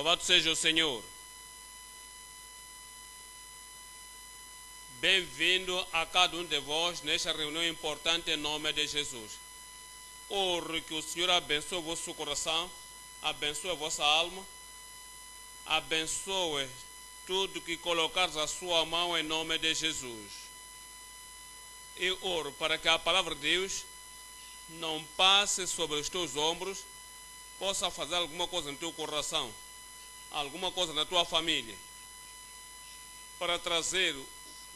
Louvado seja o Senhor. Bem-vindo a cada um de vós nesta reunião importante em nome de Jesus. Oro que o Senhor abençoe o vosso coração, abençoe a vossa alma, abençoe tudo que colocares a sua mão em nome de Jesus. E oro para que a palavra de Deus não passe sobre os teus ombros, possa fazer alguma coisa no teu coração, alguma coisa na tua família, para trazer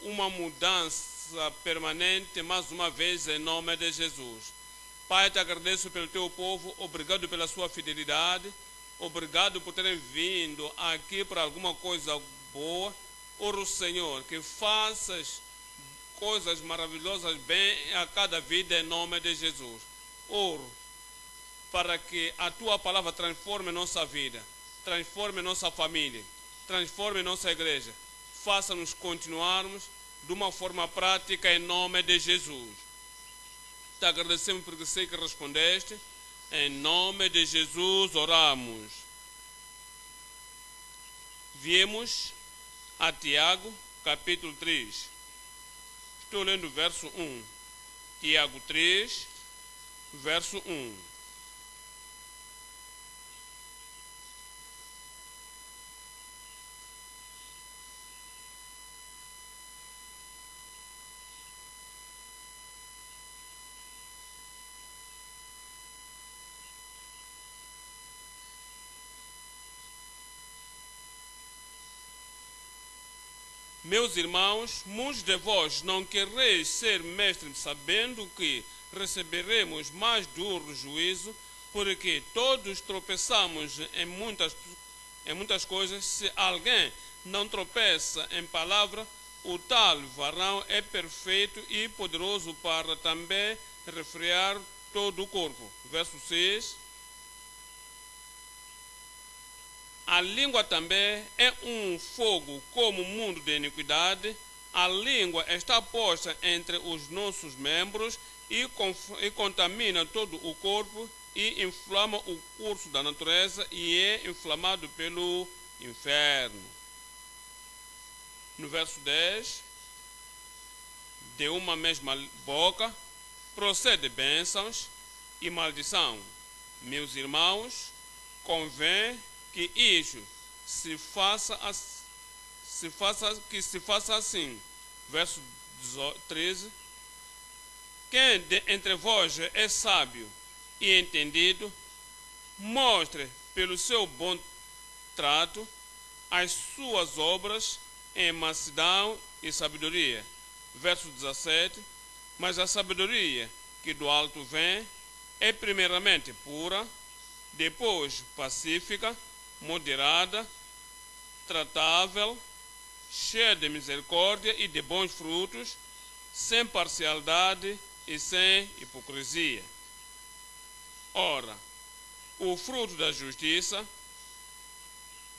uma mudança permanente mais uma vez em nome de Jesus. Pai, te agradeço pelo teu povo, obrigado pela sua fidelidade, obrigado por terem vindo aqui para alguma coisa boa. Oro, Senhor, que faças coisas maravilhosas bem a cada vida em nome de Jesus. Oro para que a tua palavra transforme nossa vida, transforme nossa família, transforme nossa igreja. Faça-nos continuarmos de uma forma prática em nome de Jesus. Te agradecemos porque sei que respondeste. Em nome de Jesus oramos. Viemos a Tiago, capítulo 3. Estou lendo o verso 1. Tiago 3, verso 1. Meus irmãos, muitos de vós não quereis ser mestres, sabendo que receberemos mais duro juízo, porque todos tropeçamos em muitas coisas. Se alguém não tropeça em palavra, o tal varão é perfeito e poderoso para também refrear todo o corpo. Verso 6. A língua também é um fogo como um mundo de iniquidade. A língua está posta entre os nossos membros e contamina todo o corpo e inflama o curso da natureza e é inflamado pelo inferno. No verso 10, de uma mesma boca procede bênçãos e maldição. Meus irmãos, convém que isso se faça assim. Verso 13. Quem entre vós é sábio e entendido, mostre pelo seu bom trato as suas obras em mansidão e sabedoria. Verso 17. Mas a sabedoria que do alto vem é primeiramente pura, depois pacífica, moderada, tratável, cheia de misericórdia e de bons frutos, sem parcialidade e sem hipocrisia. Ora, o fruto da justiça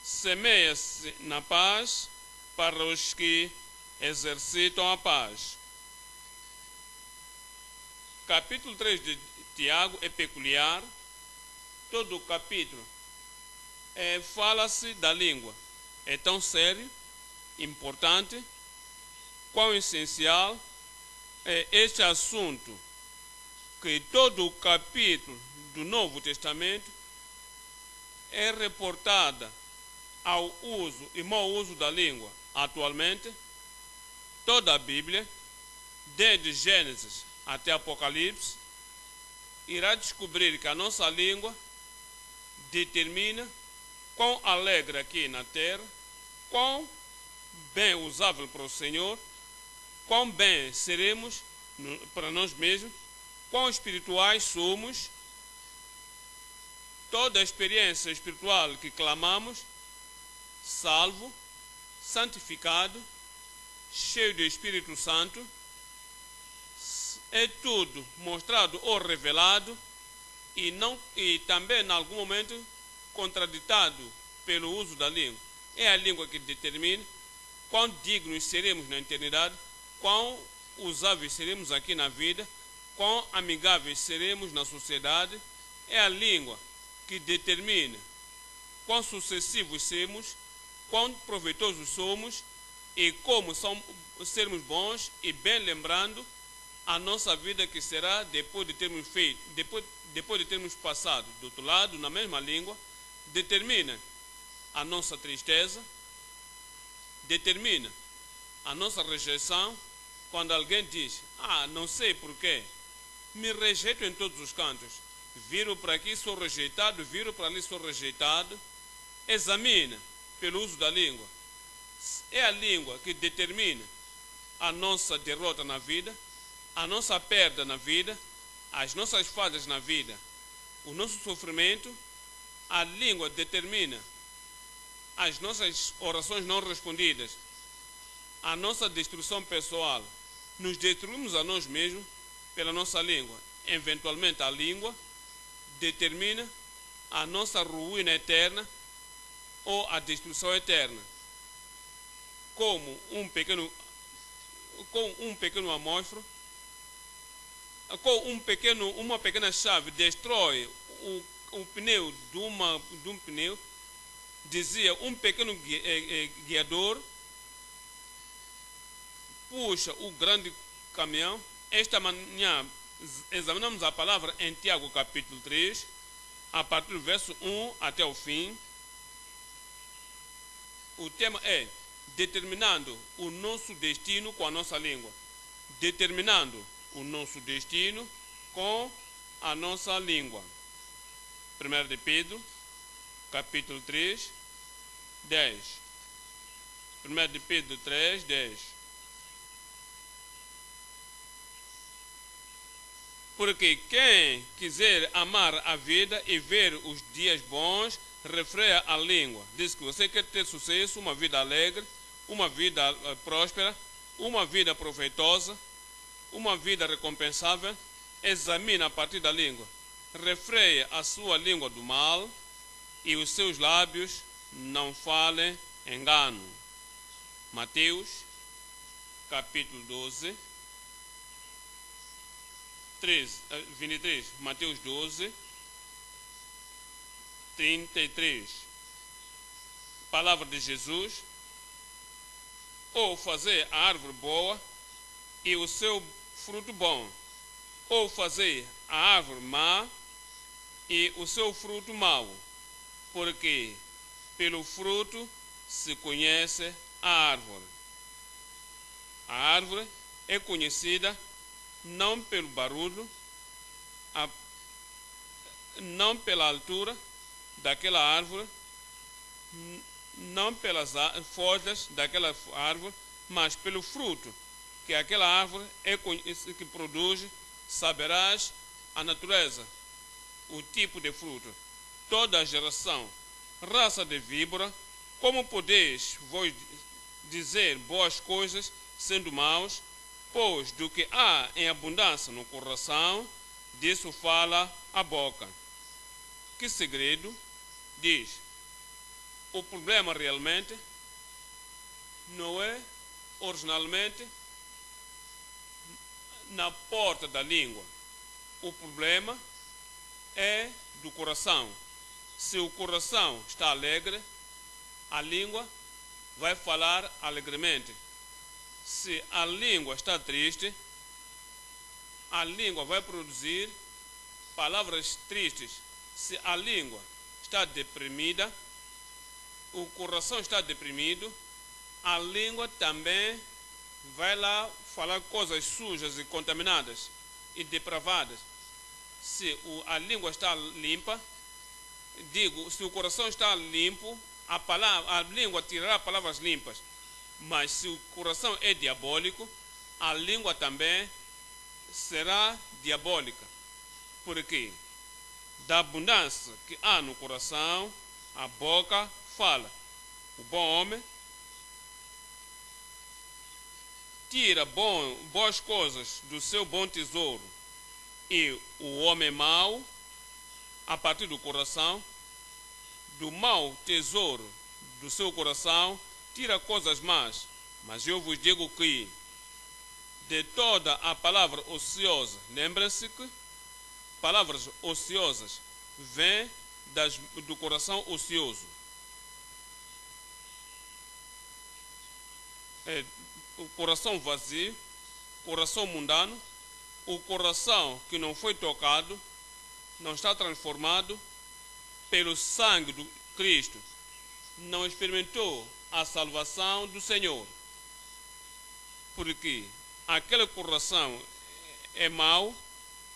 semeia-se na paz para os que exercitam a paz. Capítulo 3 de Tiago é peculiar. Todo o capítulo fala-se da língua. É tão sério, importante, quão essencial é este assunto, que todo o capítulo do Novo Testamento é reportada ao uso e mau uso da língua. Atualmente, toda a Bíblia, desde Gênesis até Apocalipse, irá descobrir que a nossa língua determina quão alegre aqui na terra, quão bem usável para o Senhor, quão bem seremos para nós mesmos, quão espirituais somos. Toda a experiência espiritual que clamamos, salvo, santificado, cheio do Espírito Santo, é tudo mostrado ou revelado e também em algum momento contraditado pelo uso da língua. É a língua que determina quão dignos seremos na eternidade, quão usáveis seremos aqui na vida, quão amigáveis seremos na sociedade. É a língua que determina quão sucessivos somos, quão proveitosos somos e como sermos bons, e bem lembrando a nossa vida que será depois de termos feito, depois de termos passado do outro lado, na mesma língua, determina a nossa tristeza, determina a nossa rejeição. Quando alguém diz, não sei porquê, me rejeito em todos os cantos, viro para aqui, sou rejeitado, viro para ali, sou rejeitado. Examina pelo uso da língua. É a língua que determina a nossa derrota na vida, a nossa perda na vida, as nossas falhas na vida, o nosso sofrimento. A língua determina as nossas orações não respondidas, a nossa destruição pessoal. Nos destruímos a nós mesmos pela nossa língua. Eventualmente a língua determina a nossa ruína eterna ou a destruição eterna. Como um pequeno amósfero, uma pequena chave destrói o pneu de um pneu, dizia um pequeno guiador puxa o grande caminhão. Esta manhã examinamos a palavra em Tiago capítulo 3, a partir do verso 1 até o fim. O tema é determinando o nosso destino com a nossa língua. Determinando o nosso destino com a nossa língua. 1 de Pedro, capítulo 3, 10. 1 de Pedro 3, 10. Porque quem quiser amar a vida e ver os dias bons, refreia a língua. Diz que você quer ter sucesso, uma vida alegre, uma vida próspera, uma vida proveitosa, uma vida recompensável. Examina a partir da língua. Refreia a sua língua do mal e os seus lábios não falem engano. Mateus, capítulo 12, 23. Mateus 12, 33. Palavra de Jesus. Ou fazer a árvore boa e o seu fruto bom, ou fazer a árvore má e o seu fruto mau, porque pelo fruto se conhece a árvore. A árvore é conhecida não pelo barulho, não pela altura daquela árvore, não pelas folhas daquela árvore, mas pelo fruto que aquela árvore que produz. Saberás a natureza, o tipo de fruto. Toda a geração, raça de víbora, como podeis vos dizer boas coisas sendo maus? Pois do que há em abundância no coração, disso fala a boca. Que segredo? Diz. O problema realmente não é originalmente na porta da língua. O problema é do coração. Se o coração está alegre, a língua vai falar alegremente. Se a língua está triste, a língua vai produzir palavras tristes. Se a língua está deprimida, o coração está deprimido, a língua também vai lá falar coisas sujas e contaminadas e depravadas. Se a língua está limpa, se o coração está limpo, a língua tirará palavras limpas. Mas se o coração é diabólico, a língua também será diabólica. Porque da abundância que há no coração, a boca fala. O bom homem tira boas coisas do seu bom tesouro, e o homem mau, a partir do coração, do mau tesouro do seu coração, tira coisas más. Mas eu vos digo que de toda a palavra ociosa, lembrem-se que palavras ociosas vêm do coração ocioso. o coração vazio, coração mundano, o coração que não foi tocado, não está transformado pelo sangue do Cristo, não experimentou a salvação do Senhor. Porque aquele coração é mau,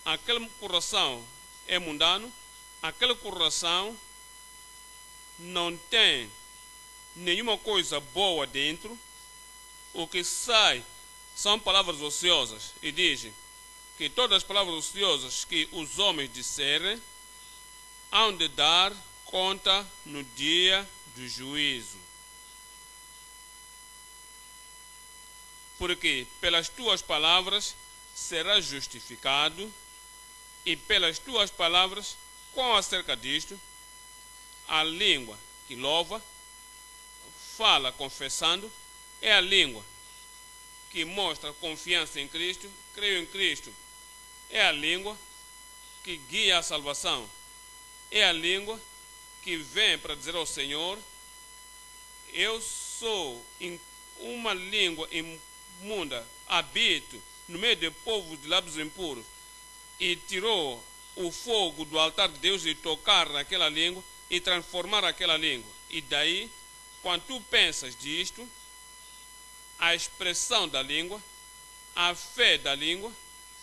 aquele coração é mundano, aquele coração não tem nenhuma coisa boa dentro. O que sai são palavras ociosas, e dizem que todas as palavras ociosas que os homens disserem hão de dar conta no dia do juízo. Porque pelas tuas palavras serás justificado, e pelas tuas palavras, qual acerca disto? A língua que louva, fala confessando, é a língua que mostra confiança em Cristo, creio em Cristo. É a língua que guia a salvação. É a língua que vem para dizer ao Senhor: eu sou uma língua imunda, habito no meio de povos de lábios impuros. E tirou o fogo do altar de Deus e tocar naquela língua e transformar aquela língua. E daí, quando tu pensas disto, a expressão da língua, a fé da língua,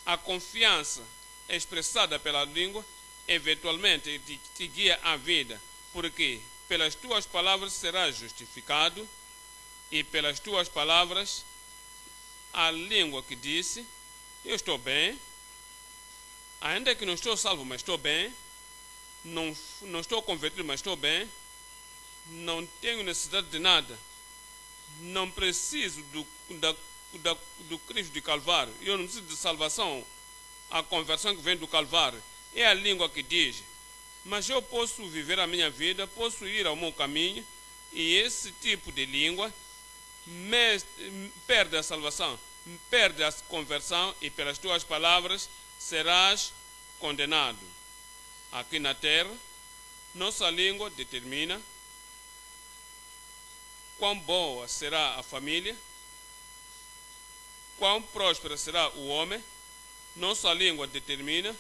a confiança expressada pela língua, eventualmente te guia a vida. Porque pelas tuas palavras serás justificado, e pelas tuas palavras, a língua que disse: eu estou bem, ainda que não estou salvo, mas estou bem, não estou convertido, mas estou bem, não tenho necessidade de nada, não preciso do Cristo de Calvário, eu não preciso de salvação, a conversão que vem do Calvário. É a língua que diz: mas eu posso viver a minha vida, posso ir ao meu caminho, e esse tipo de língua perde a salvação, perde a conversão, e pelas tuas palavras serás condenado. Aqui na terra, nossa língua determina quão boa será a família, quão próspera será o homem. Nossa língua determina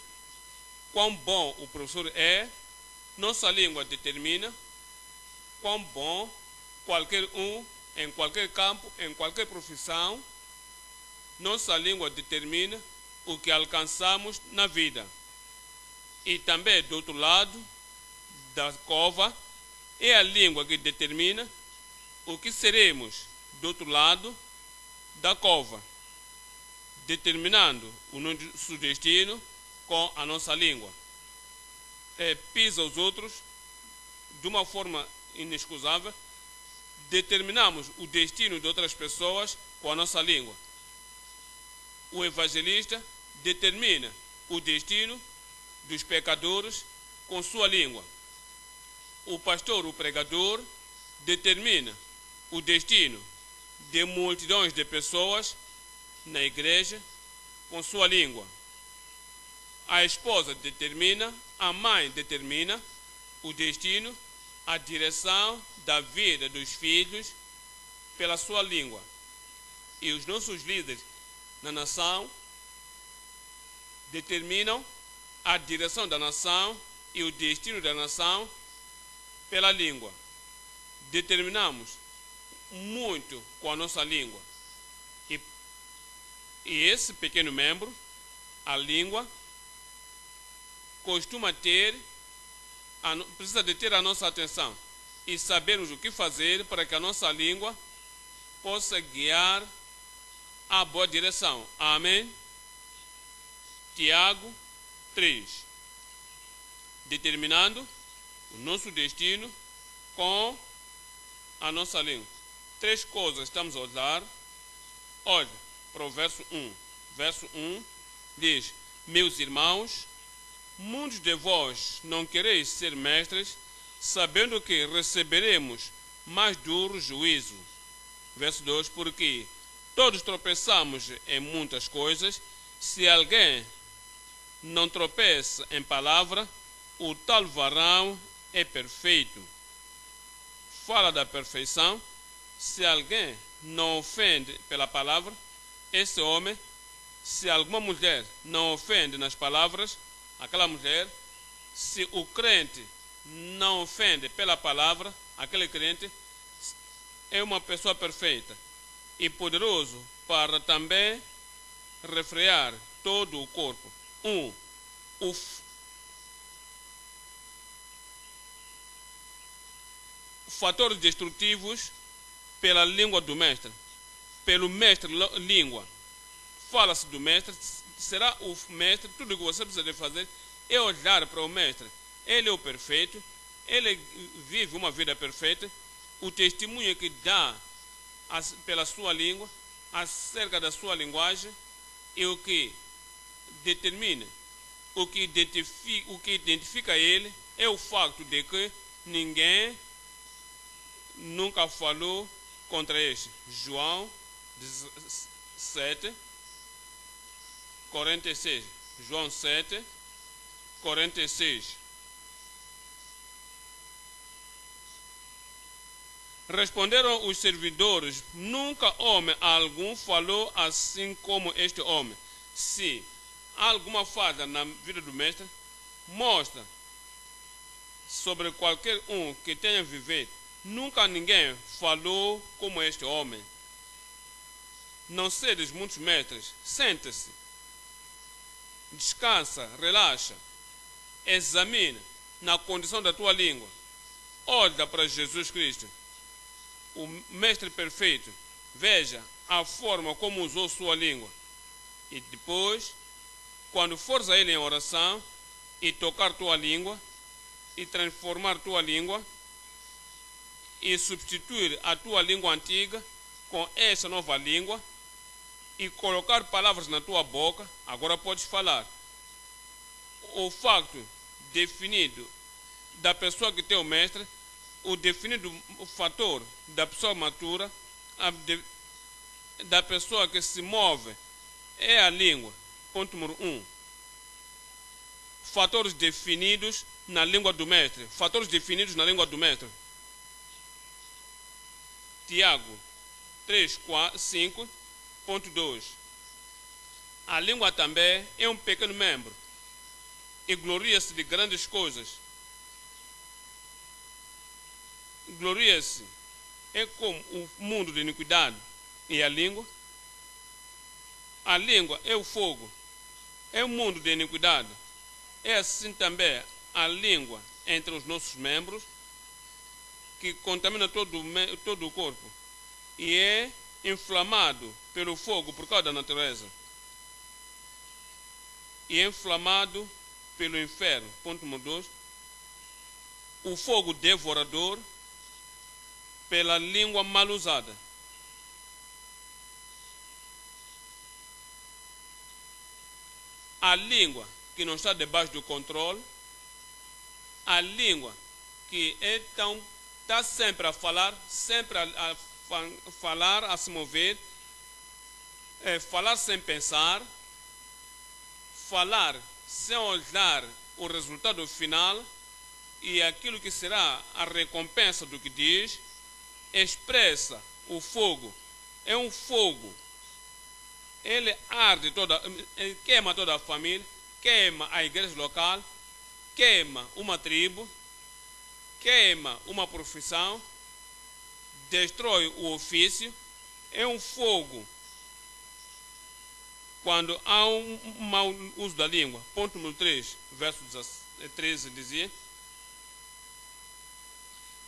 quão bom o professor é. Nossa língua determina quão bom qualquer um, em qualquer campo, em qualquer profissão. Nossa língua determina o que alcançamos na vida. E também, do outro lado da cova, é a língua que determina o que seremos do outro lado da cova, determinando o nosso destino com a nossa língua. Pisa os outros de uma forma inexcusável. Determinamos o destino de outras pessoas com a nossa língua. O evangelista determina o destino dos pecadores com sua língua. O pastor, o pregador, determina o destino de multidões de pessoas na igreja com sua língua. A esposa determina, a mãe determina o destino, a direção da vida dos filhos pela sua língua. E os nossos líderes na nação determinam a direção da nação e o destino da nação pela língua. Determinamos muito com a nossa língua. E esse pequeno membro, a língua, costuma precisa de ter a nossa atenção e sabermos o que fazer para que a nossa língua possa guiar a boa direção. Amém? Tiago 3. Determinando o nosso destino com a nossa língua. 3 coisas estamos a usar. Olha para o verso 1. Verso 1 diz: meus irmãos, muitos de vós não quereis ser mestres, sabendo que receberemos mais duro juízo. Verso 2: porque todos tropeçamos em muitas coisas. Se alguém não tropeça em palavra, o tal varão é perfeito. Fala da perfeição. Se alguém não ofende pela palavra, esse homem, se alguma mulher não ofende nas palavras, aquela mulher, se o crente não ofende pela palavra, aquele crente é uma pessoa perfeita e poderoso para também refrear todo o corpo. Fatores destrutivos pela língua do mestre, pelo mestre língua. Fala-se do mestre, será o mestre, tudo o que você precisa de fazer é olhar para o mestre. Ele é o perfeito, ele vive uma vida perfeita, o testemunho que dá pela sua língua, acerca da sua linguagem, é o que determina, o que identifica ele é o facto de que ninguém nunca falou contra este. João 7, 46. João 7, 46. Responderam os servidores: nunca homem algum falou assim como este homem. Se há alguma falha na vida do mestre, mostra sobre qualquer um que tenha vivido. Nunca ninguém falou como este homem. Não seres muitos mestres. Sente-se, descansa, relaxa, examina na condição da tua língua. Olha para Jesus Cristo, o mestre perfeito. Veja a forma como usou sua língua. E depois, quando fores a ele em oração e tocar tua língua e transformar tua língua e substituir a tua língua antiga com essa nova língua e colocar palavras na tua boca, agora podes falar. O facto definido da pessoa que tem o mestre, o definido fator da pessoa matura, da pessoa que se move, é a língua. Ponto número 1. Fatores definidos na língua do mestre. Fatores definidos na língua do mestre. Tiago 3, 5.2. A língua também é um pequeno membro e gloria-se de grandes coisas. Gloria-se é como o mundo de iniquidade. E a língua? A língua é o fogo, é o mundo de iniquidade. É assim também a língua entre os nossos membros, que contamina todo o corpo e é inflamado pelo fogo por causa da natureza e é inflamado pelo inferno. Ponto número 2. O fogo devorador pela língua mal usada. A língua que não está debaixo do controle, a língua que está sempre a falar, sempre a falar, a se mover, falar sem pensar, falar sem olhar o resultado final e aquilo que será a recompensa do que diz, expressa o fogo. É um fogo. Ele arde ele queima toda a família, queima a igreja local, queima uma tribo, queima uma profissão, destrói o ofício. É um fogo quando há um mau uso da língua. Ponto número 3, verso 13 dizia: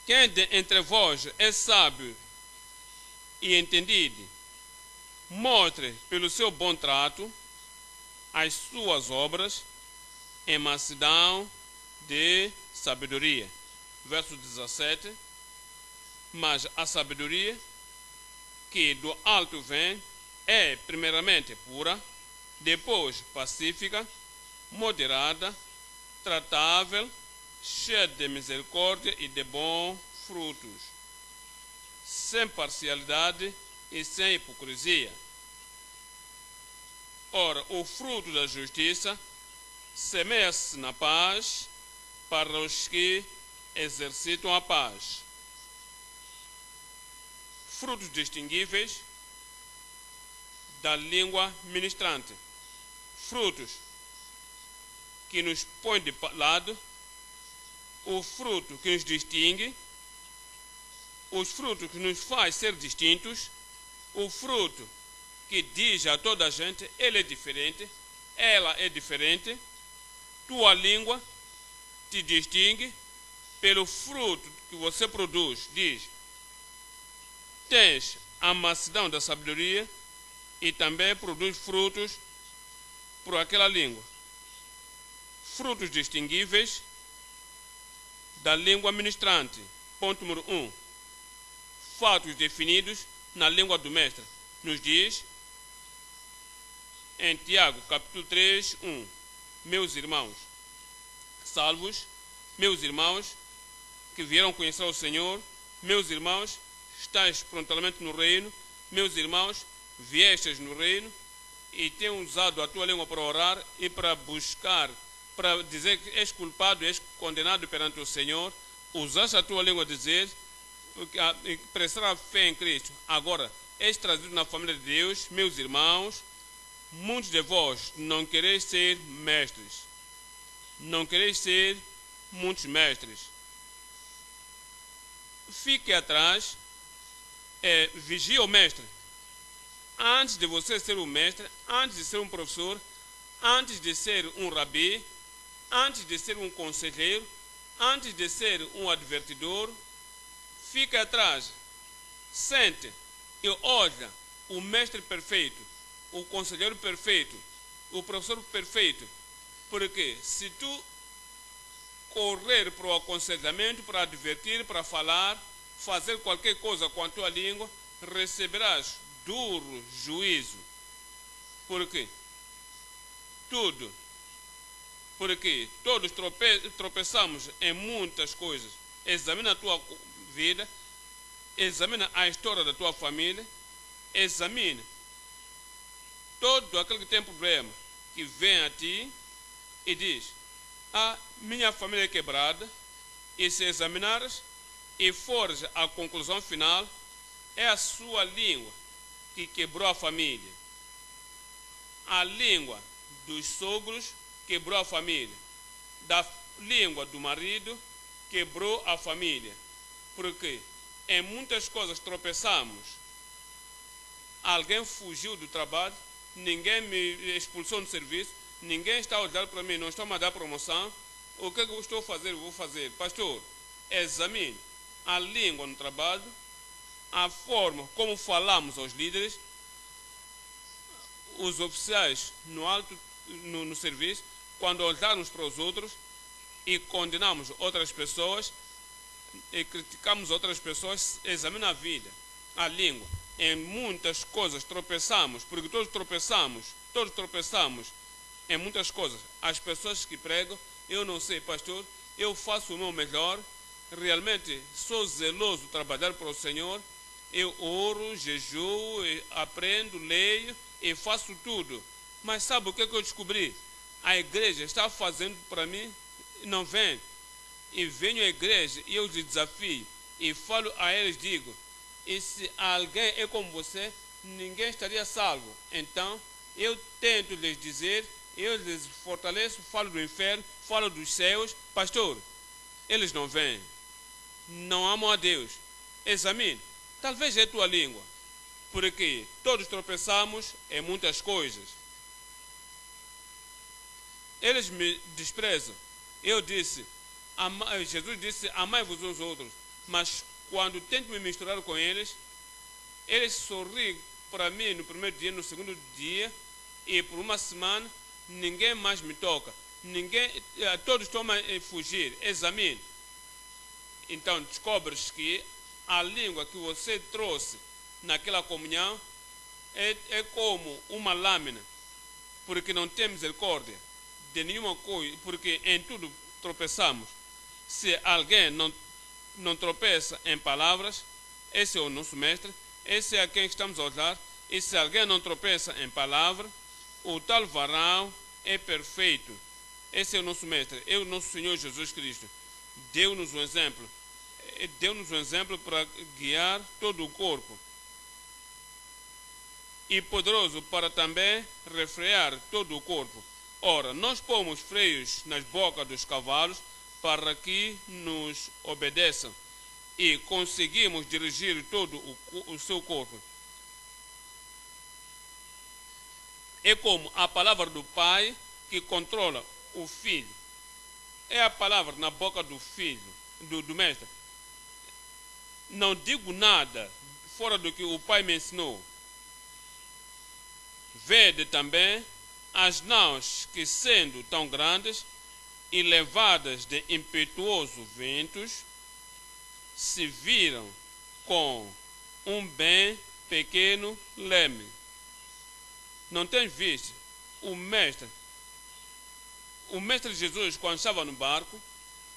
quem entre vós é sábio e entendido, mostre pelo seu bom trato as suas obras em mansidão de sabedoria. Verso 17: mas a sabedoria que do alto vem é primeiramente pura, depois pacífica, moderada, tratável, cheia de misericórdia e de bons frutos, sem parcialidade e sem hipocrisia. Ora, o fruto da justiça semeia-se na paz para os que exercitam a paz. frutos distinguíveis da língua ministrante. Frutos que nos põe de lado, o fruto que nos distingue, os frutos que nos faz ser distintos, o fruto que diz a toda a gente, ele é diferente, ela é diferente, tua língua te distingue pelo fruto que você produz. Diz, tens a mansidão da sabedoria e também produz frutos por aquela língua. Frutos distinguíveis da língua ministrante. Ponto número 1. Fatos definidos na língua do mestre. Nos diz em Tiago, capítulo 3, 1. Meus irmãos, salvos, meus irmãos que vieram conhecer o Senhor, meus irmãos, estáis prontamente no reino, meus irmãos, viestes no reino e têm usado a tua língua para orar e para buscar, para dizer que és culpado, és condenado perante o Senhor, usaste a tua língua a dizer, prestar a fé em Cristo. Agora, és trazido na família de Deus, meus irmãos, muitos de vós não quereis ser mestres, não quereis ser muitos mestres. Fique atrás, vigie o mestre. Antes de você ser um mestre, antes de ser um professor, antes de ser um rabi, antes de ser um conselheiro, antes de ser um advertidor, fique atrás, sente e olha o mestre perfeito, o conselheiro perfeito, o professor perfeito. Porque se tu correr para o aconselhamento, para advertir, para falar, fazer qualquer coisa com a tua língua, receberás duro juízo. Por quê? Porque todos tropeçamos em muitas coisas. Examina a tua vida, examina a história da tua família, examina todo aquele que tem problema, que vem a ti e diz, a minha família é quebrada, e se examinares e fores à conclusão final, é a sua língua que quebrou a família. A língua dos sogros quebrou a família. Da língua do marido quebrou a família. Porque em muitas coisas tropeçamos. Alguém fugiu do trabalho, ninguém me expulsou do serviço, ninguém está a olhar para mim, não está a me dar promoção. O que eu estou a fazer? Eu vou fazer. Pastor, examine a língua no trabalho, a forma como falamos aos líderes, os oficiais no serviço, quando olharmos para os outros e condenamos outras pessoas e criticamos outras pessoas, examina a vida, a língua. Em muitas coisas tropeçamos, porque todos tropeçamos em muitas coisas. As pessoas que pregam, eu não sei, pastor, eu faço o meu melhor, realmente sou zeloso de trabalhar para o Senhor, eu oro, jejuo, aprendo, leio e faço tudo. Mas sabe o que eu descobri? A igreja está fazendo para mim, não vem. E venho à igreja e eu lhes desafio e falo a eles, digo, e se alguém é como você, ninguém estaria salvo. Então, eu tento lhes dizer, eu lhes fortaleço, falo do inferno, falo dos céus. Pastor, eles não vêm, não amam a Deus. Examine, talvez é tua língua, porque todos tropeçamos em muitas coisas. Eles me desprezam. Eu disse, Jesus disse, amai-vos uns outros. Mas quando tento me misturar com eles, eles sorriem para mim no primeiro dia, no segundo dia, e por uma semana ninguém mais me toca. Todos estão a fugir. Examine. Então descobres que a língua que você trouxe naquela comunhão é como uma lâmina, porque não tem misericórdia de nenhuma coisa, porque em tudo tropeçamos. Se alguém não tropeça em palavras, esse é o nosso mestre, esse é a quem estamos a olhar. E se alguém não tropeça em palavra, o tal varão é perfeito. Esse é o nosso mestre, é o nosso Senhor Jesus Cristo. Deu-nos um exemplo para guiar todo o corpo. e poderoso para também refrear todo o corpo. Ora, nós pomos freios nas bocas dos cavalos para que nos obedeçam e conseguimos dirigir todo o seu corpo. É como a palavra do Pai que controla o Filho. É a palavra na boca do Filho, do Mestre. Não digo nada fora do que o Pai me ensinou. Vede também as naus que, sendo tão grandes e levadas de impetuosos ventos, se viram com um bem pequeno leme. Não tens visto o Mestre Jesus, quando estava no barco,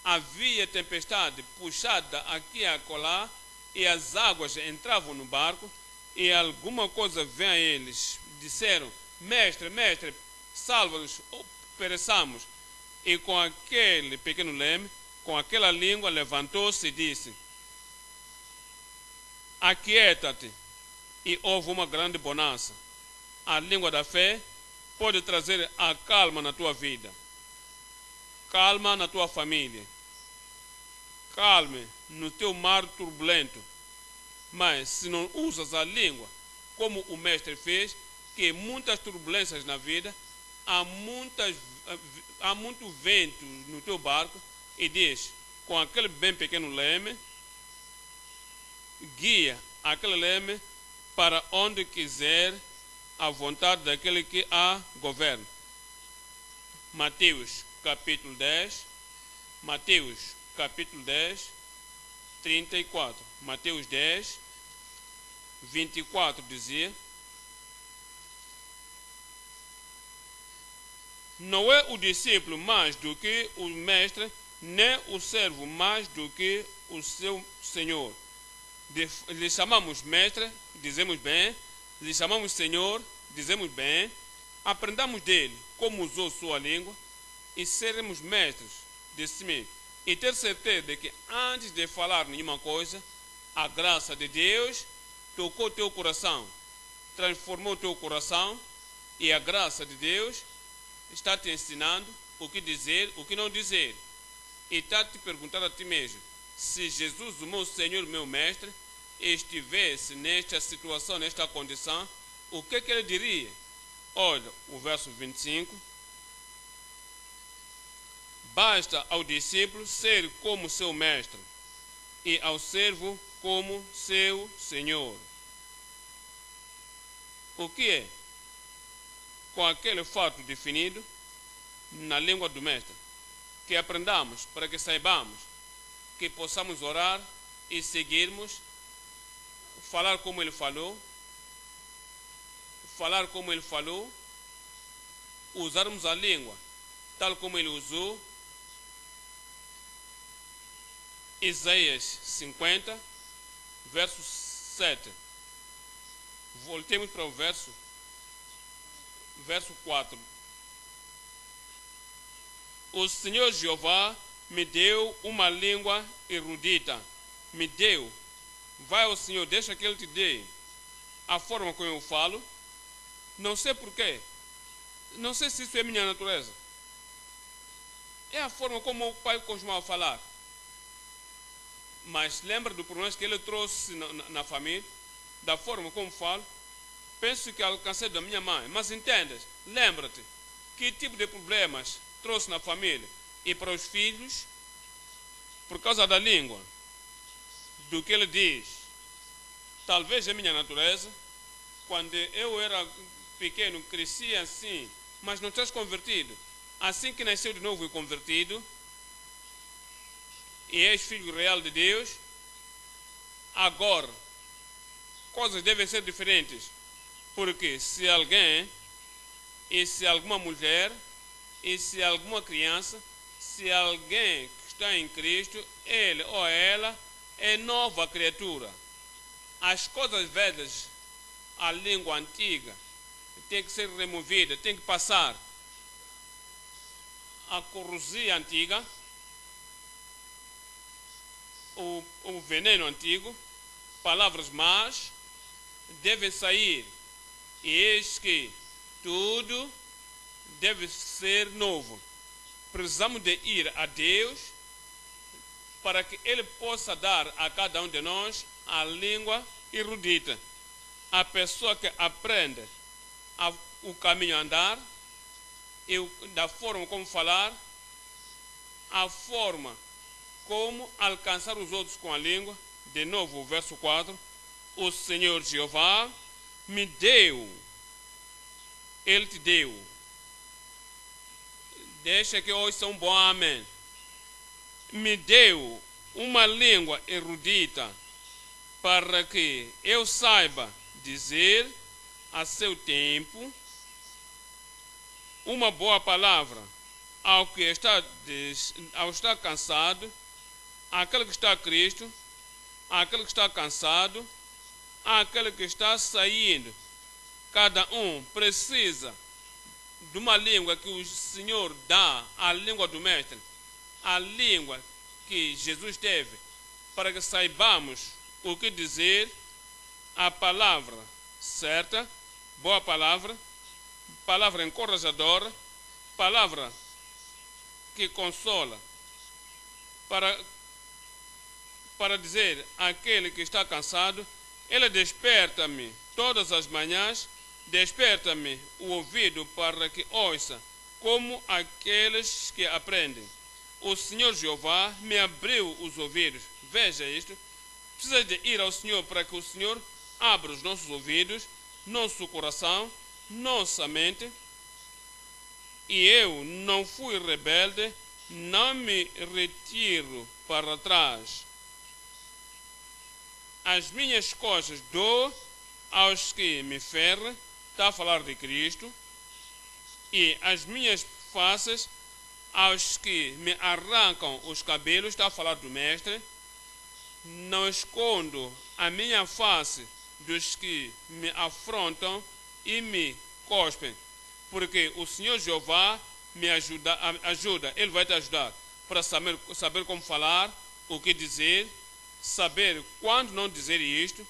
havia tempestade puxada aqui e acolá, e as águas entravam no barco, e alguma coisa vem a eles. Disseram: Mestre, Mestre, salva-nos, pereçamos. E com aquele pequeno leme, com aquela língua, levantou-se e disse: Aquieta-te. E houve uma grande bonança. A língua da fé pode trazer a calma na tua vida, calma na tua família, calma no teu mar turbulento. Mas se não usas a língua como o Mestre fez, que muitas turbulências na vida, há muito vento no teu barco, e diz, com aquele bem pequeno leme, guia aquele leme para onde quiser, a vontade daquele que a governa. Mateus capítulo 10, 34. Mateus 10, 24 dizia: Não é o discípulo mais do que o mestre, nem o servo mais do que o seu senhor. Lhe chamamos mestre, dizemos bem. Lhe chamamos Senhor, dizemos bem. Aprendamos dele como usou sua língua e seremos mestres de si mesmo. E ter certeza de que antes de falar nenhuma coisa, a graça de Deus tocou teu coração, transformou teu coração, e a graça de Deus está te ensinando o que dizer, o que não dizer. E está te perguntando a ti mesmo: se Jesus, o meu Senhor, o meu Mestre, estivesse nesta situação, nesta condição, o que ele diria? Olha o verso 25. Basta ao discípulo ser como seu mestre, e ao servo como seu senhor. O que é? Com aquele fato definido na língua do mestre, que aprendamos para que saibamos, que possamos orar e seguirmos, falar como ele falou, usarmos a língua tal como ele usou. Isaías 50, verso 7. Voltemos para o verso 4. O Senhor Jeová me deu uma língua erudita. Me deu. Vai ao Senhor, deixa que Ele te dê a forma como eu falo. Não sei porquê. Não sei se isso é minha natureza. É a forma como o pai costumava falar. Mas lembra do problema que ele trouxe na família, da forma como falo. Penso que alcancei da minha mãe. Mas entendes? Lembra-te que tipo de problemas trouxe na família e para os filhos por causa da língua, do que ele diz. Talvez é minha natureza. Quando eu era pequeno, cresci assim, mas não estás convertido. Assim que nasceu de novo e convertido, e és filho real de Deus, agora coisas devem ser diferentes. Porque se alguém, e se alguma mulher, e se alguma criança, se alguém que está em Cristo, ele ou ela é nova criatura. As coisas velhas, a língua antiga, tem que ser removida, tem que passar. A corrosão antiga, o veneno antigo, palavras más, devem sair. E eis que tudo deve ser novo. Precisamos de ir a Deus para que Ele possa dar a cada um de nós a língua erudita. A pessoa que aprende o caminho a andar, e da forma como falar, a forma como alcançar os outros com a língua. De novo, o verso 4. O Senhor Jeová me deu. Ele te deu. Deixa que ouça um bom amém. Me deu uma língua erudita para que eu saiba dizer a seu tempo uma boa palavra ao que está cansado, àquele que está a Cristo, àquele que está cansado, àquele que está saindo. Cada um precisa de uma língua que o Senhor dá, a língua do Mestre, a língua que Jesus teve, para que saibamos o que dizer, a palavra certa, boa palavra, palavra encorajadora, palavra que consola, para dizer àquele que está cansado, Ele desperta-me todas as manhãs, desperta-me o ouvido para que ouça, como aqueles que aprendem. O Senhor Jeová me abriu os ouvidos. Veja isto. Precisa de ir ao Senhor para que o Senhor abra os nossos ouvidos, nosso coração, nossa mente. E eu não fui rebelde, não me retiro para trás. As minhas costas dou aos que me ferram, está a falar de Cristo, e as minhas faces aos que me arrancam os cabelos, está a falar do Mestre. Não escondo a minha face dos que me afrontam e me cospem, porque o Senhor Jeová me ajuda, Ele vai te ajudar para saber como falar, o que dizer, saber quando não dizer isto,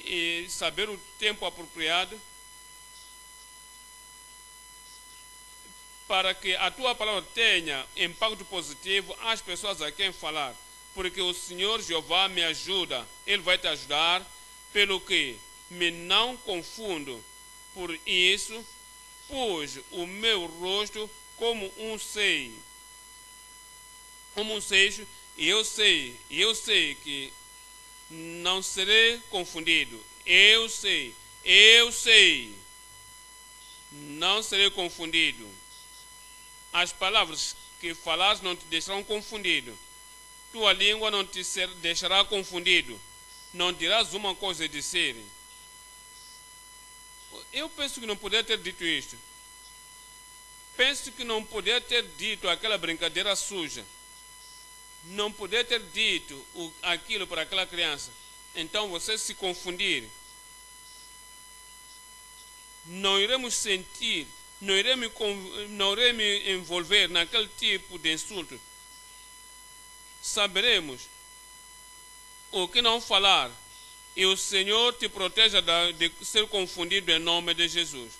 e saber o tempo apropriado, para que a tua palavra tenha impacto positivo às pessoas a quem falar. Porque o Senhor Jeová me ajuda, Ele vai te ajudar, pelo que me não confundo. Por isso, pus o meu rosto como um seixo, e eu sei que não serei confundido. Eu sei, não serei confundido. As palavras que falares não te deixarão confundido. Tua língua não te deixará confundido. Não dirás uma coisa e dizer. Eu penso que não poderia ter dito isto. Penso que não poderia ter dito aquela brincadeira suja. Não poderia ter dito aquilo para aquela criança. Então você se confundir. Não iremos sentir, não iremos me envolver naquele tipo de insulto. Saberemos o que não falar, e o Senhor te proteja de ser confundido em nome de Jesus.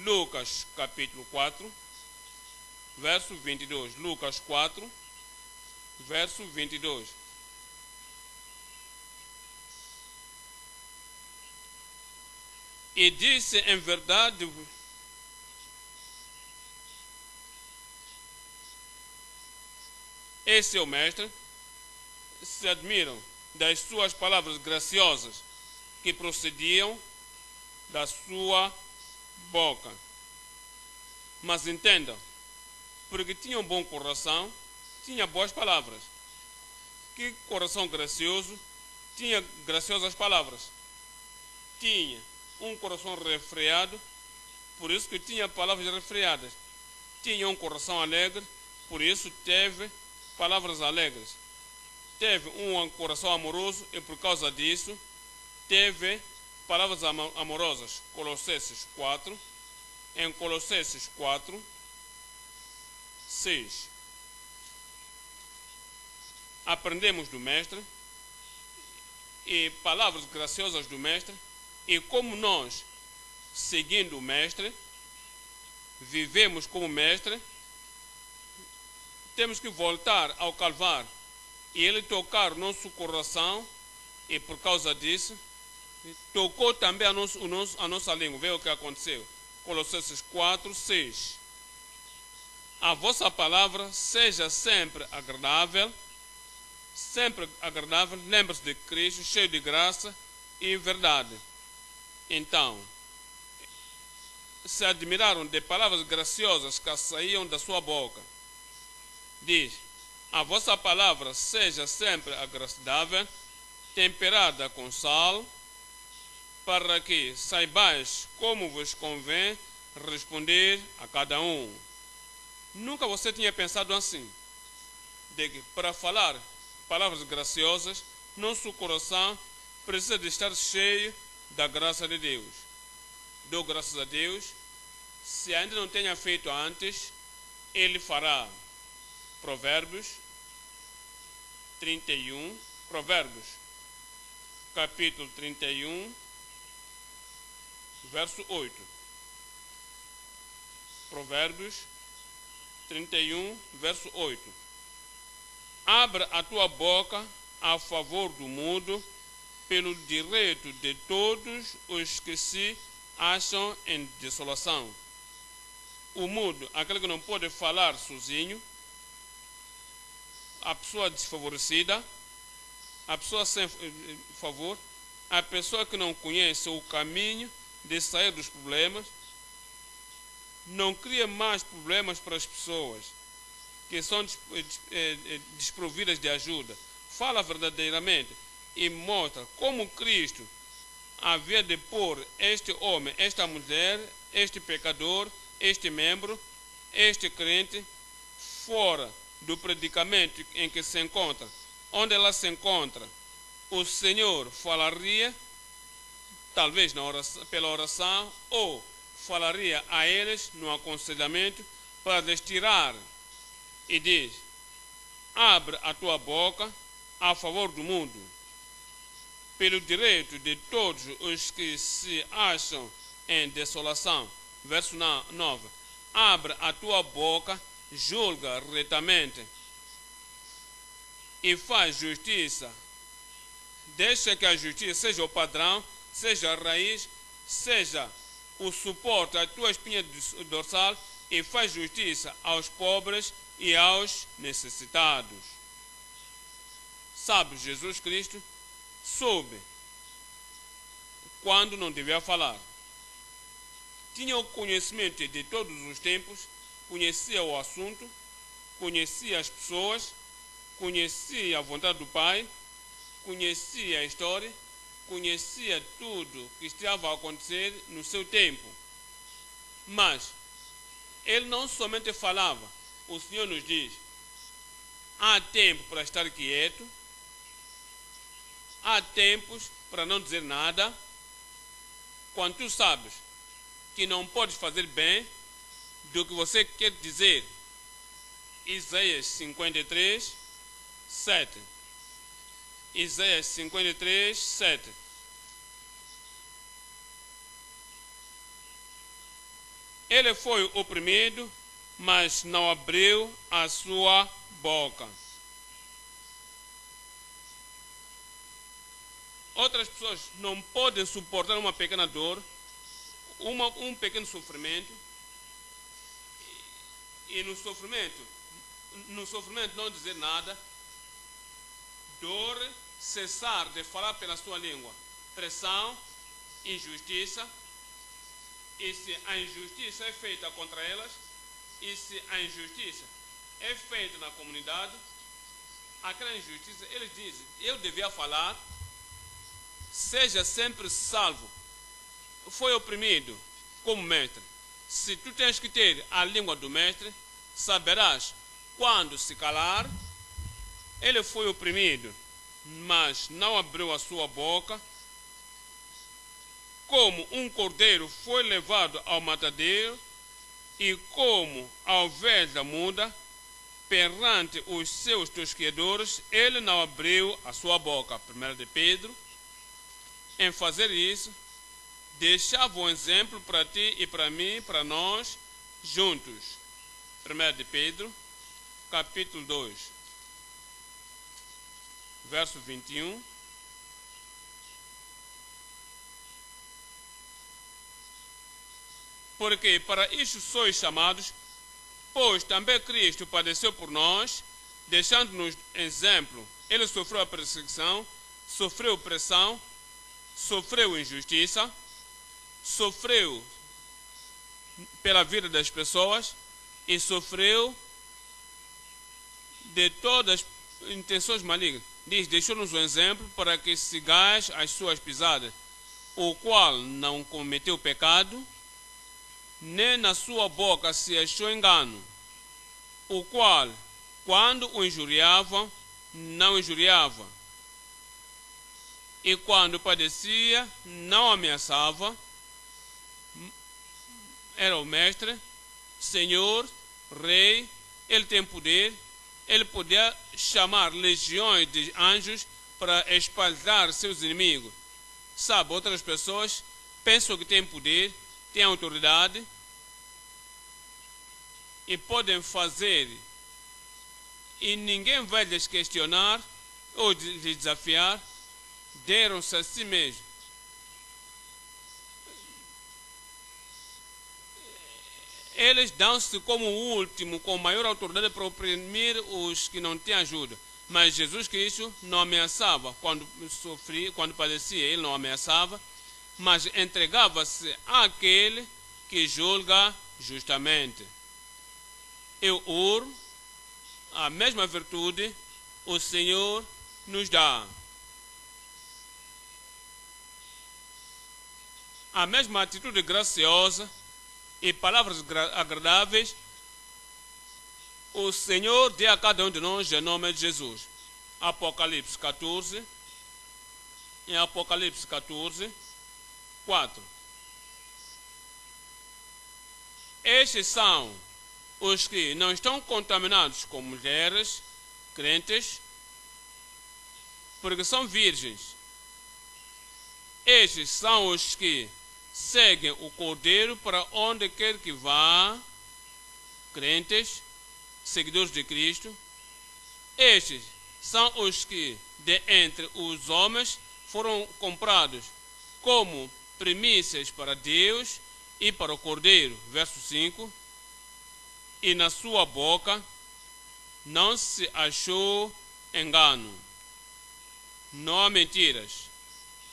Lucas capítulo 4, verso 22. Lucas 4, verso 22. E disse em verdade, esse é o Mestre, se admiram das suas palavras graciosas que procediam da sua boca. Mas entendam, porque tinha um bom coração, tinha boas palavras. Que coração gracioso, tinha graciosas palavras. Tinha um coração refreado, por isso que tinha palavras refreadas. Tinha um coração alegre, por isso teve palavras alegres. Teve um coração amoroso e por causa disso teve palavras amorosas. Colossenses 4, em Colossenses 4, 6. Aprendemos do Mestre e palavras graciosas do Mestre, e como nós seguindo o Mestre, vivemos como Mestre, temos que voltar ao Calvário e Ele tocar o nosso coração, e por causa disso, tocou também a nossa língua. Vê o que aconteceu. Colossenses 4, 6. A vossa palavra seja sempre agradável, lembre-se de Cristo, cheio de graça e verdade. Então, se admiraram de palavras graciosas que saíam da sua boca. Diz: a vossa palavra seja sempre agradável, temperada com sal, para que saibais como vos convém responder a cada um. Nunca você tinha pensado assim, de que para falar palavras graciosas, nosso coração precisa de estar cheio da graça de Deus. Dou graças a Deus, se ainda não tenha feito antes, Ele fará. Provérbios 31, Provérbios, capítulo 31, verso 8. Provérbios 31, verso 8. Abra a tua boca a favor do mundo, pelo direito de todos os que se acham em desolação. O mudo, aquele que não pode falar sozinho, a pessoa desfavorecida, a pessoa sem favor, a pessoa que não conhece o caminho de sair dos problemas, não cria mais problemas para as pessoas que são desprovidas de ajuda. Fala verdadeiramente e mostra como Cristo havia de pôr este homem, esta mulher, este pecador, este membro, este crente, fora do predicamento em que se encontra. Onde ela se encontra, o Senhor falaria, talvez pela oração, ou falaria a eles no aconselhamento para lhes tirar. E diz: abre a tua boca a favor do mundo, pelo direito de todos os que se acham em desolação. Verso 9. Abre a tua boca, julga retamente e faz justiça. Deixa que a justiça seja o padrão, seja a raiz, seja o suporte, a tua espinha dorsal, e faz justiça aos pobres e aos necessitados. Sabe, Jesus Cristo soube quando não devia falar. Tinha o conhecimento de todos os tempos, conhecia o assunto, conhecia as pessoas, conhecia a vontade do Pai, conhecia a história, conhecia tudo que estava a acontecer no seu tempo. Mas Ele não somente falava. O Senhor nos diz: há tempo para estar quieto, há tempos para não dizer nada. Quando tu sabes que não podes fazer bem do que você quer dizer. Isaías 53, 7. Isaías 53, 7. Ele foi oprimido, mas não abriu a sua boca. Outras pessoas não podem suportar uma pequena dor, um pequeno sofrimento, e no sofrimento não dizer nada, dor, cessar de falar pela sua língua, pressão, injustiça. E se a injustiça é feita contra elas, e se a injustiça é feita na comunidade, aquela injustiça, eles dizem: eu devia falar, seja sempre salvo. Foi oprimido como mestre. Se tu tens que ter a língua do mestre, saberás quando se calar. Ele foi oprimido, mas não abriu a sua boca. Como um cordeiro foi levado ao matadeiro, e como a ovelha muda perante os seus tosqueadores, ele não abriu a sua boca. 1 de Pedro, em fazer isso, deixava um exemplo para ti e para mim, para nós, juntos. 1 de Pedro, capítulo 2, verso 21. Porque para isto sois chamados, pois também Cristo padeceu por nós, deixando-nos exemplo. Ele sofreu a perseguição, sofreu opressão, sofreu injustiça, sofreu pela vida das pessoas e sofreu de todas as intenções malignas. Diz, deixou-nos um exemplo para que sigais as suas pisadas, o qual não cometeu pecado, nem na sua boca se achou engano, o qual, quando o injuriavam, não injuriava, e quando padecia, não ameaçava. Era o mestre, Senhor, Rei, ele tem poder, ele podia chamar legiões de anjos para espalhar seus inimigos. Sabe, outras pessoas pensam que têm poder, têm autoridade e podem fazer, e ninguém vai lhes questionar ou lhes desafiar. Deram-se a si mesmo. Eles dão-se como o último, com maior autoridade para oprimir os que não têm ajuda. Mas Jesus Cristo não ameaçava quando sofria, quando padecia, ele não ameaçava, mas entregava-se àquele que julga justamente. Eu oro, a mesma virtude o Senhor nos dá. A mesma atitude graciosa e palavras agradáveis o Senhor dê a cada um de nós em nome de Jesus. Apocalipse 14, em Apocalipse 14, 4. Estes são os que não estão contaminados com mulheres crentes, porque são virgens. Estes são os que seguem o Cordeiro para onde quer que vá, crentes, seguidores de Cristo. Estes são os que, de entre os homens, foram comprados como primícias para Deus e para o Cordeiro. Verso 5. E na sua boca não se achou engano. Não há mentiras,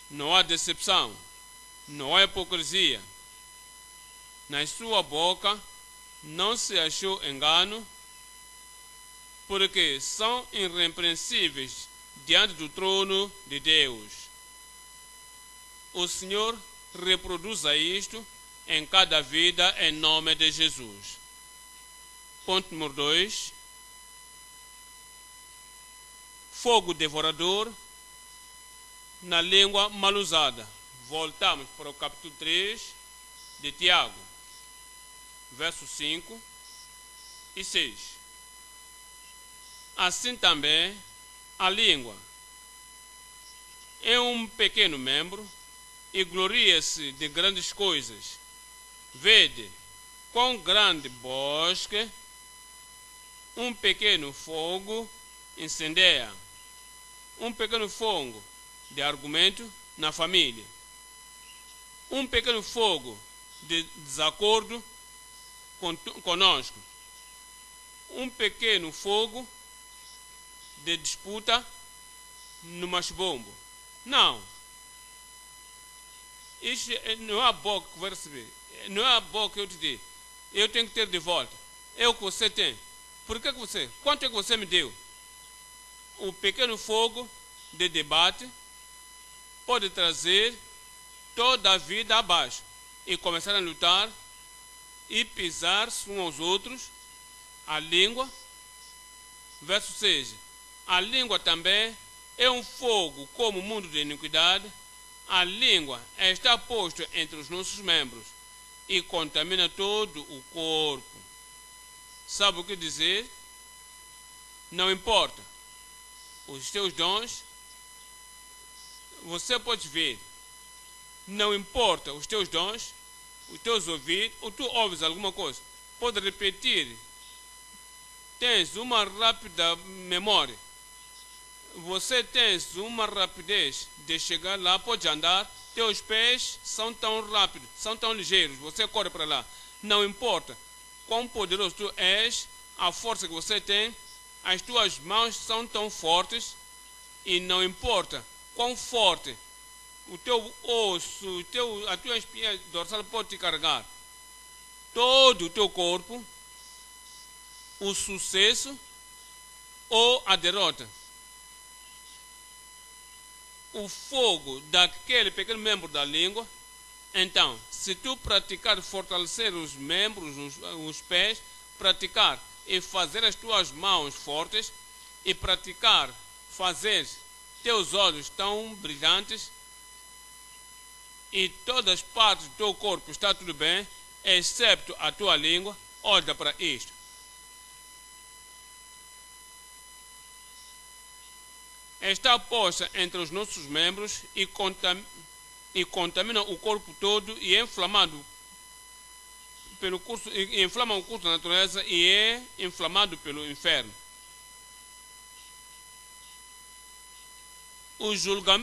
não há decepção, não há hipocrisia. Na sua boca não se achou engano, porque são irrepreensíveis diante do trono de Deus. O Senhor reproduza isto em cada vida, em nome de Jesus. Ponto número 2. Fogo devorador na língua mal usada. Voltamos para o capítulo 3 de Tiago, versos 5 e 6. Assim também a língua é um pequeno membro e gloria-se de grandes coisas. Vede quão grande bosque um pequeno fogo incendeia. Um pequeno fogo de argumento na família. Um pequeno fogo de desacordo conosco. Um pequeno fogo de disputa no machibombo. Não. Isso não é a boca que vai receber. Não é a boca que eu te dei. Eu tenho que ter de volta. É o que você tem. Por que você? Quanto é que você me deu? O pequeno fogo de debate pode trazer toda a vida abaixo e começar a lutar e pisar-se uns aos outros. A língua, verso 6. A língua também é um fogo como o mundo de iniquidade. A língua está posta entre os nossos membros e contamina todo o corpo. Sabe o que dizer? Não importa. Os teus dons, você pode ver Não importa os teus dons, os teus ouvidos, ou tu ouves alguma coisa, pode repetir. Tens uma rápida memória. Você tens uma rapidez de chegar lá, pode andar. Teus pés são tão rápidos, são tão ligeiros, você corre para lá. Não importa quão poderoso tu és, a força que você tem, as tuas mãos são tão fortes, e não importa quão forte o teu osso, a tua espinha dorsal pode te carregar. Todo o teu corpo, o sucesso ou a derrota. O fogo daquele pequeno membro da língua. Então, se tu praticar fortalecer os membros, os pés, praticar e fazer as tuas mãos fortes, e praticar fazer teus olhos tão brilhantes, e todas as partes do teu corpo está tudo bem, excepto a tua língua, olha para isto. Está posta entre os nossos membros e contamina o corpo todo e é inflamado pelo curso, inflama o curso da natureza e é inflamado pelo inferno.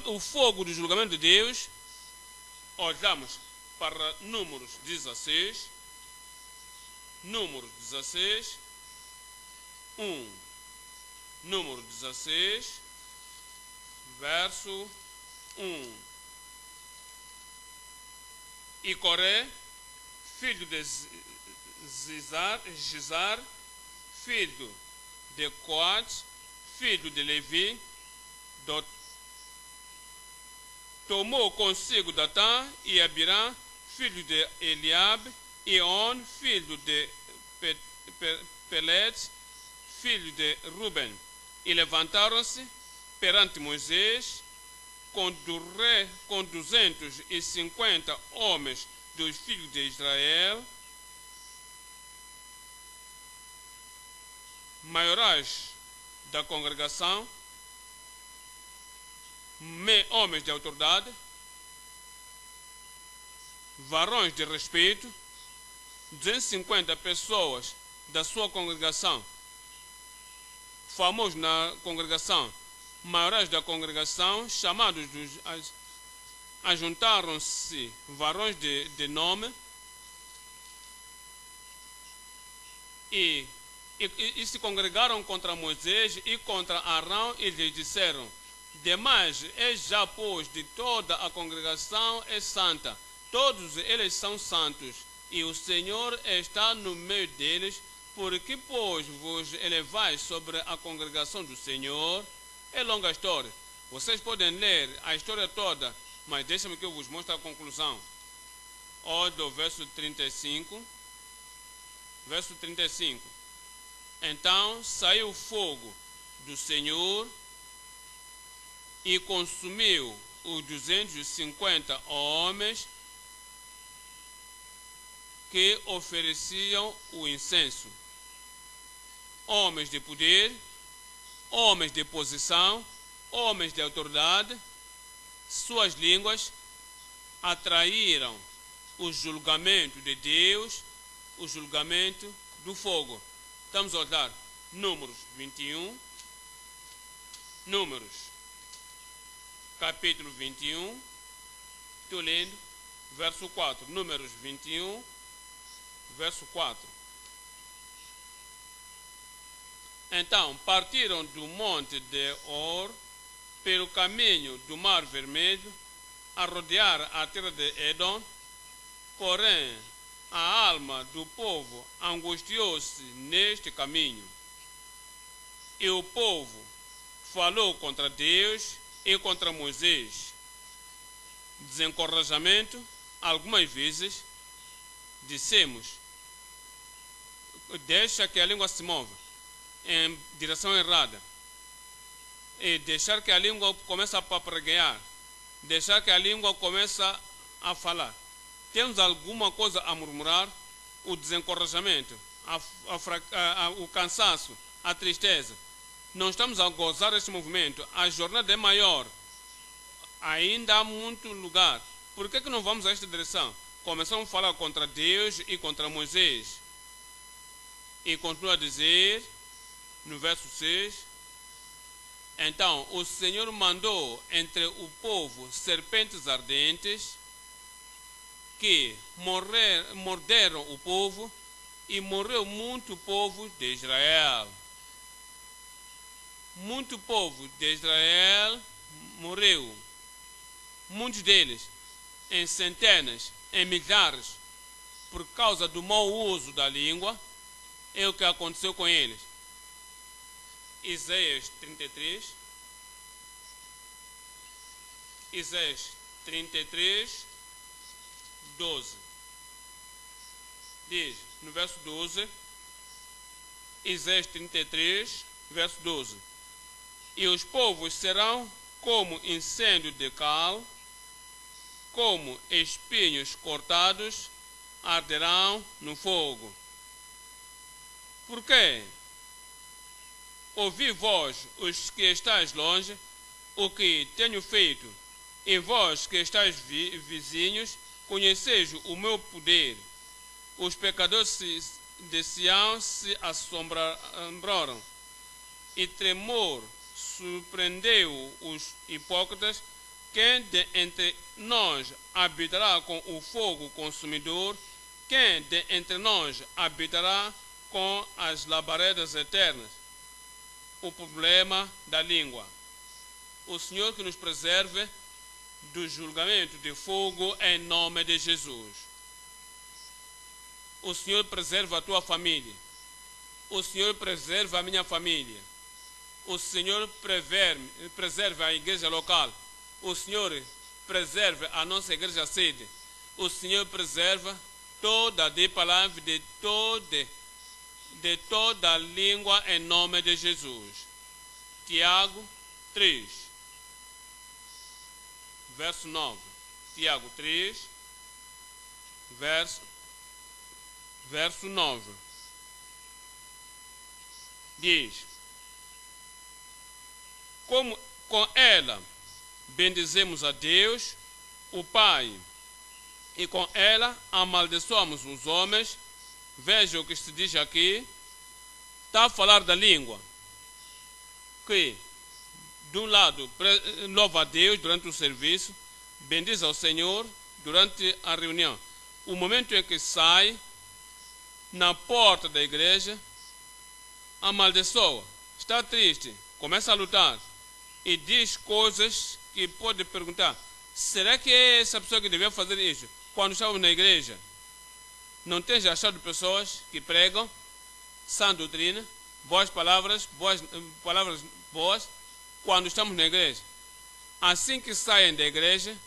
O fogo do julgamento de Deus, olhamos para Números 16, Números 16, 1, Número 16, verso 1. E Coré, filho de Gizar, filho de Coate, filho de Levi, tomou consigo Datã e Abirã, filho de Eliabe, e On, filho de Pelet, filho de Ruben, e levantaram-se perante Moisés com 250 homens dos filhos de Israel, maiorais da congregação, homens de autoridade, varões de respeito, 250 pessoas da sua congregação, famosos na congregação, maiorais da congregação, chamados ajuntaram-se varões de nome e se congregaram contra Moisés e contra Arão e lhe disseram: demais é já, pois, de toda a congregação é santa, todos eles são santos, e o Senhor está no meio deles, porque, pois, vos elevais sobre a congregação do Senhor? É longa história, vocês podem ler a história toda, mas deixa-me que eu vos mostre a conclusão. Olha do verso 35, verso 35. Então saiu o fogo do Senhor e consumiu os 250 homens que ofereciam o incenso. Homens de poder, homens de posição, homens de autoridade, suas línguas atraíram o julgamento de Deus, o julgamento do fogo. Estamos a olhar Números 21, Números, capítulo 21, estou lendo, verso 4, Números 21, verso 4. Então partiram do monte de Or pelo caminho do Mar Vermelho a rodear a terra de Edom, porém a alma do povo angustiou-se neste caminho. E o povo falou contra Deus e contra Moisés. Desencorajamento, algumas vezes dissemos: deixa que a língua se mova em direção errada, e deixar que a língua comece a papraguear, deixar que a língua comece a falar. Temos alguma coisa a murmurar? O desencorajamento, o cansaço, a tristeza. Não estamos a gozar desse movimento. A jornada é maior. Ainda há muito lugar. por que não vamos a esta direção? Começamos a falar contra Deus e contra Moisés. E continua a dizer, no verso 6, então o Senhor mandou entre o povo serpentes ardentes que morderam o povo e morreu muito povo de Israel. Muito povo de Israel morreu. Muitos deles, em centenas, em milhares, por causa do mau uso da língua. É o que aconteceu com eles. Isaías 33. Isaías 33, 12. Diz, no verso 12, Isaías 33, verso 12. E os povos serão como incêndio de cal, como espinhos cortados, arderão no fogo. Por quê? Ouvi vós, os que estáis longe, o que tenho feito, e vós que estáis vizinhos, conheceis o meu poder. Os pecadores de Sião se assombraram, e tremor surpreendeu os hipócritas. Quem de entre nós habitará com o fogo consumidor? Quem de entre nós habitará com as labaredas eternas? O problema da língua. O Senhor que nos preserve do julgamento de fogo em nome de Jesus. O Senhor preserva a tua família. O Senhor preserva a minha família. O Senhor preserva a igreja local. O Senhor preserva a nossa igreja sede. O Senhor preserva toda a palavra de toda a língua em nome de Jesus. Tiago 3, verso 9. Tiago 3, verso 9. Diz: como com ela bendizemos a Deus, o Pai, e com ela amaldiçoamos os homens. Veja o que se diz aqui. Está a falar da língua. Que, de um lado, louva a Deus durante o serviço, bendiz ao Senhor durante a reunião. O momento em que sai, na porta da igreja, amaldiçoa, está triste, começa a lutar e diz coisas que pode perguntar: será que é essa pessoa que devia fazer isso? Quando estávamos na igreja, não tens achado pessoas que pregam sã doutrina, boas palavras boas, quando estamos na igreja? Assim que saem da igreja,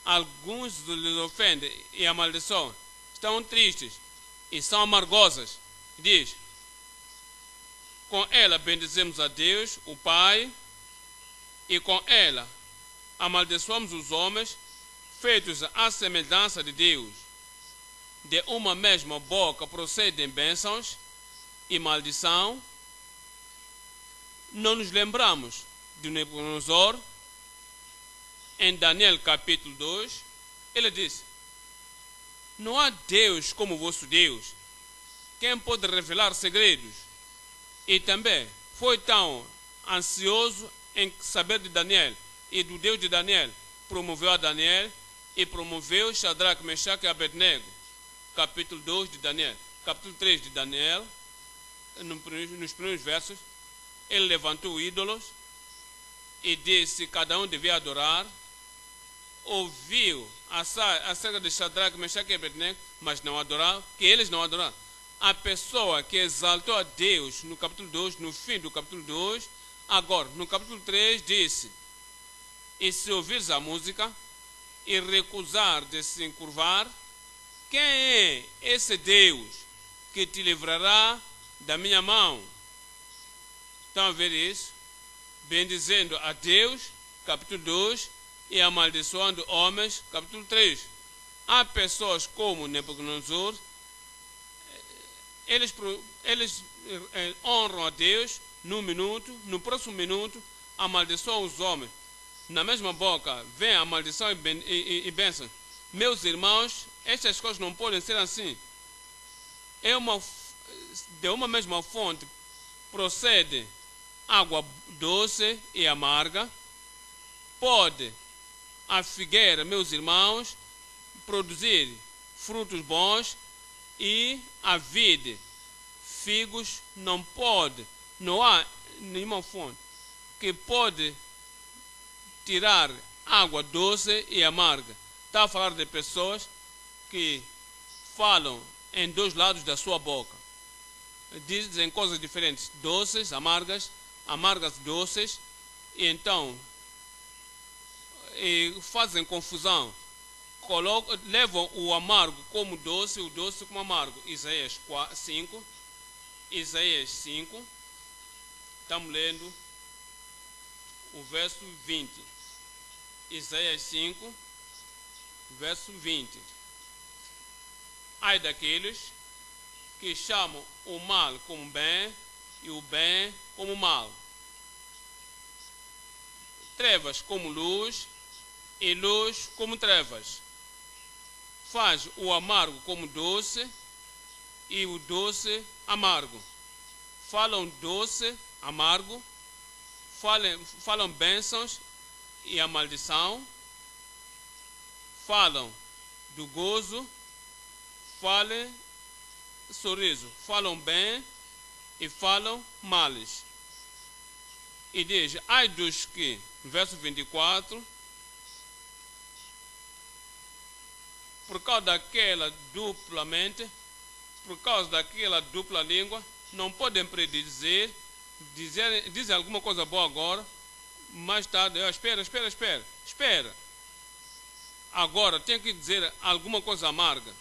alguns lhes ofendem e amaldiçoam, estão tristes e são amargosas. Diz: com ela bendizemos a Deus, o Pai, e com ela amaldiçoamos os homens, feitos à semelhança de Deus. De uma mesma boca procedem bênçãos e maldição. Não nos lembramos de Nabucodonosor? Em Daniel capítulo 2, ele disse: não há Deus como vosso Deus, quem pode revelar segredos. E também foi tão ansioso em saber de Daniel e do Deus de Daniel, promoveu a Daniel e promoveu Shadraque, Mechaque e Abednego. Capítulo 2 de Daniel. Capítulo 3 de Daniel, nos primeiros versos, ele levantou ídolos e disse que cada um devia adorar. Ouviu acerca de Shadraque, Mechaque e Abednego, mas não adoraram, que eles não adoraram. A pessoa que exaltou a Deus no capítulo 2, no fim do capítulo 2, agora, no capítulo 3, disse: e se ouvires a música e recusar de se encurvar, quem é esse Deus que te livrará da minha mão? Estão a ver isso? Bendizendo a Deus, capítulo 2, e amaldiçoando homens, capítulo 3. Há pessoas como Nabucodonosor, eles honram a Deus num minuto, no próximo minuto amaldiçoam os homens. na mesma boca vem a maldição e bênção. Meus irmãos, estas coisas não podem ser assim. De uma mesma fonte procede água doce e amarga. Pode a figueira, meus irmãos, produzir frutos bons, e a vide, figos, não pode. Não há nenhuma fonte que pode tirar água doce e amarga. Está a falar de pessoas que falam em dois lados da sua boca. Dizem coisas diferentes, doces, amargas, amargas, doces, e então fazem confusão. Levam o amargo como doce, o doce como amargo. Isaías 5. Isaías 5. Estamos lendo o verso 20. Isaías 5, verso 20. Ai daqueles que chamam o mal como bem e o bem como mal. Trevas como luz e luz como trevas. Faz o amargo como doce e o doce amargo. Falam doce, amargo, falam bênçãos e a maldição, falam do gozo, falam sorriso, falam bem e falam males. E diz, ai dos que, verso 24, por causa daquela dupla língua, não podem predizer, dizem alguma coisa boa agora, mais tarde, espera. Agora tem que dizer alguma coisa amarga.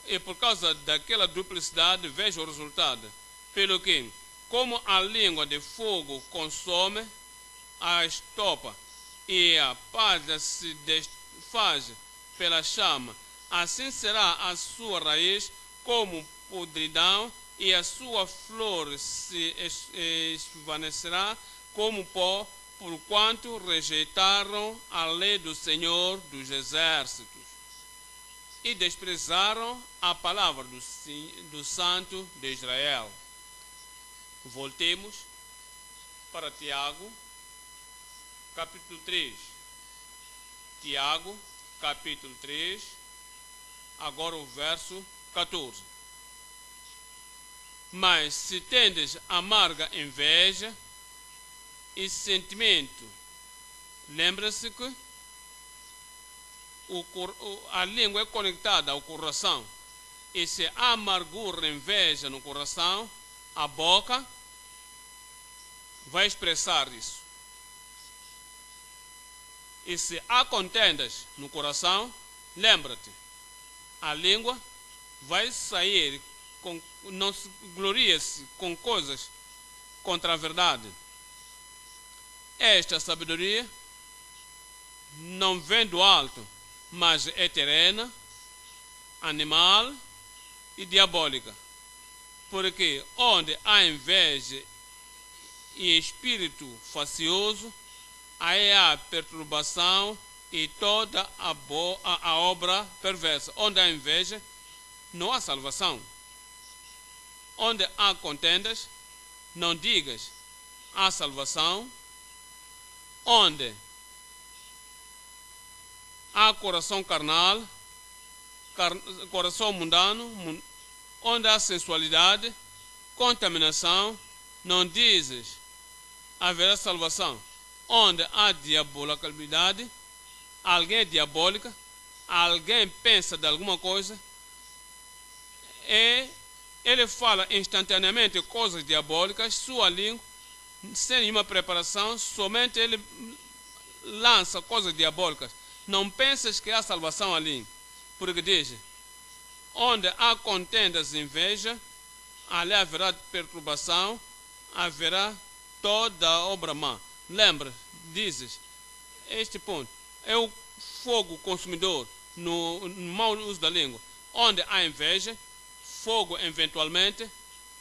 E por causa daquela duplicidade, veja o resultado. Pelo que, como a língua de fogo consome a estopa e a palha se desfaz pela chama, assim será a sua raiz como podridão, e a sua flor se esvanecerá como pó, porquanto rejeitaram a lei do Senhor dos Exércitos e desprezaram a palavra do Santo de Israel. Voltemos para Tiago, capítulo 3. Tiago, capítulo 3, agora o verso 14. Mas se tendes amarga inveja e sentimento, lembra-se que a língua é conectada ao coração, e se há amargura e inveja no coração, a boca vai expressar isso. E se há contendas no coração, lembra-te, a língua vai sair, não se gloria-se com coisas contra a verdade. Esta sabedoria não vem do alto, mas é terrena, animal e diabólica. Porque onde há inveja e espírito facioso, aí há perturbação e toda a obra perversa. Onde há inveja, não há salvação. Onde há contendas, não digas há salvação. Onde há coração carnal, coração mundano, onde há sensualidade, contaminação, não dizes haverá salvação. Onde há diabolicalidade, alguém é diabólica, alguém pensa de alguma coisa, e ele fala instantaneamente coisas diabólicas, sua língua, sem nenhuma preparação, somente ele lança coisas diabólicas. Não pensas que há salvação ali, porque diz, onde há contendas e inveja, ali haverá perturbação, haverá toda obra má. Lembra, dizes, este ponto é o fogo consumidor no mau uso da língua. Onde há inveja, fogo eventualmente,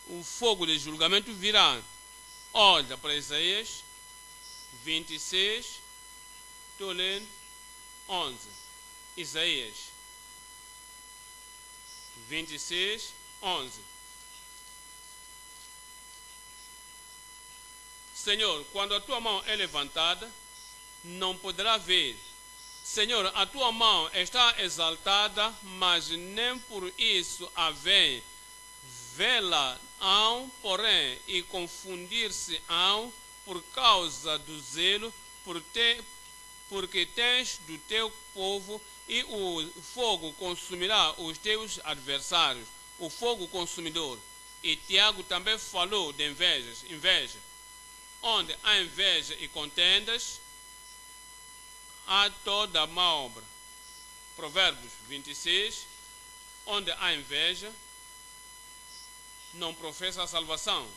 o fogo de julgamento virá. Olha para Isaías 26, Estou lendo 11. Isaías 26, 11. Senhor, quando a tua mão é levantada, não poderá ver. Senhor, a tua mão está exaltada, mas nem por isso a vêem. Vê-la hão, porém, e confundir-se hão por causa do zelo, porque tens do teu povo, e o fogo consumirá os teus adversários, o fogo consumidor. E Tiago também falou de inveja. Onde há inveja e contendas, há toda má obra. Provérbios 26, onde há inveja, não professa a salvação.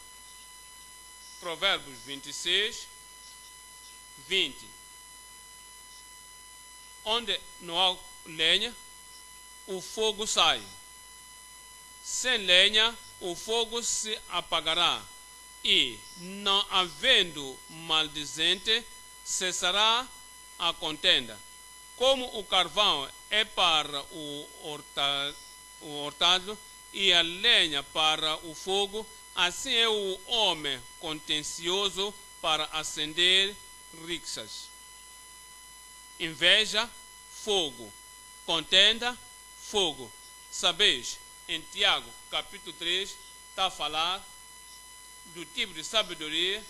Provérbios 26, 20. Onde não há lenha, o fogo sai. Sem lenha, o fogo se apagará. E, não havendo maldizente, cessará a contenda. Como o carvão é para o hortado e a lenha para o fogo, assim é o homem contencioso para acender rixas. Inveja, fogo. Contenda, fogo. Sabeis, em Tiago, capítulo 3, está a falar do tipo de sabedoria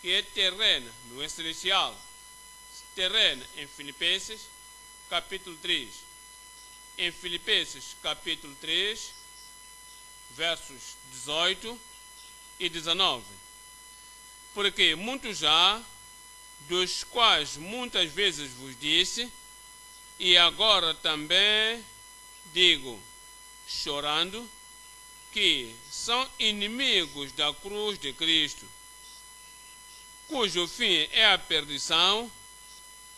que é terrena, não é celestial. Terrena em Filipenses, capítulo 3. Em Filipenses, capítulo 3, versos 18 e 19. Porque muitos há, dos quais muitas vezes vos disse, e agora também digo, chorando, que são inimigos da cruz de Cristo, cujo fim é a perdição,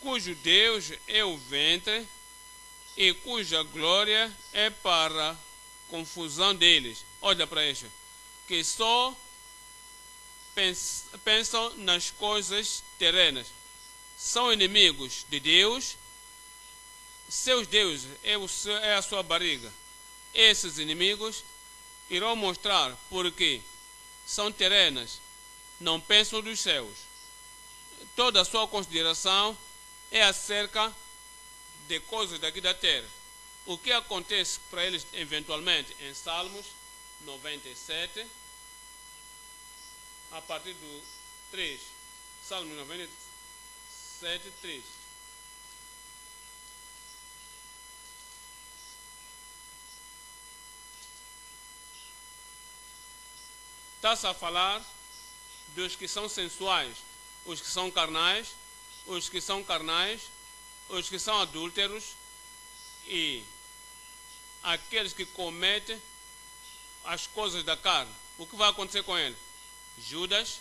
cujo Deus é o ventre, e cuja glória é para confusão deles. Olha para isso, que só pensam nas coisas terrenas. São inimigos de Deus, seus deuses é a sua barriga. Esses inimigos irão mostrar porque são terrenas, não pensam dos céus. Toda a sua consideração é acerca de coisas daqui da terra. O que acontece para eles eventualmente em Salmos 97, a partir do 3. Salmos 97, 3. Está-se a falar dos que são sensuais, os que são carnais, os que são adúlteros e aqueles que cometem as coisas da carne. O que vai acontecer com ele? Judas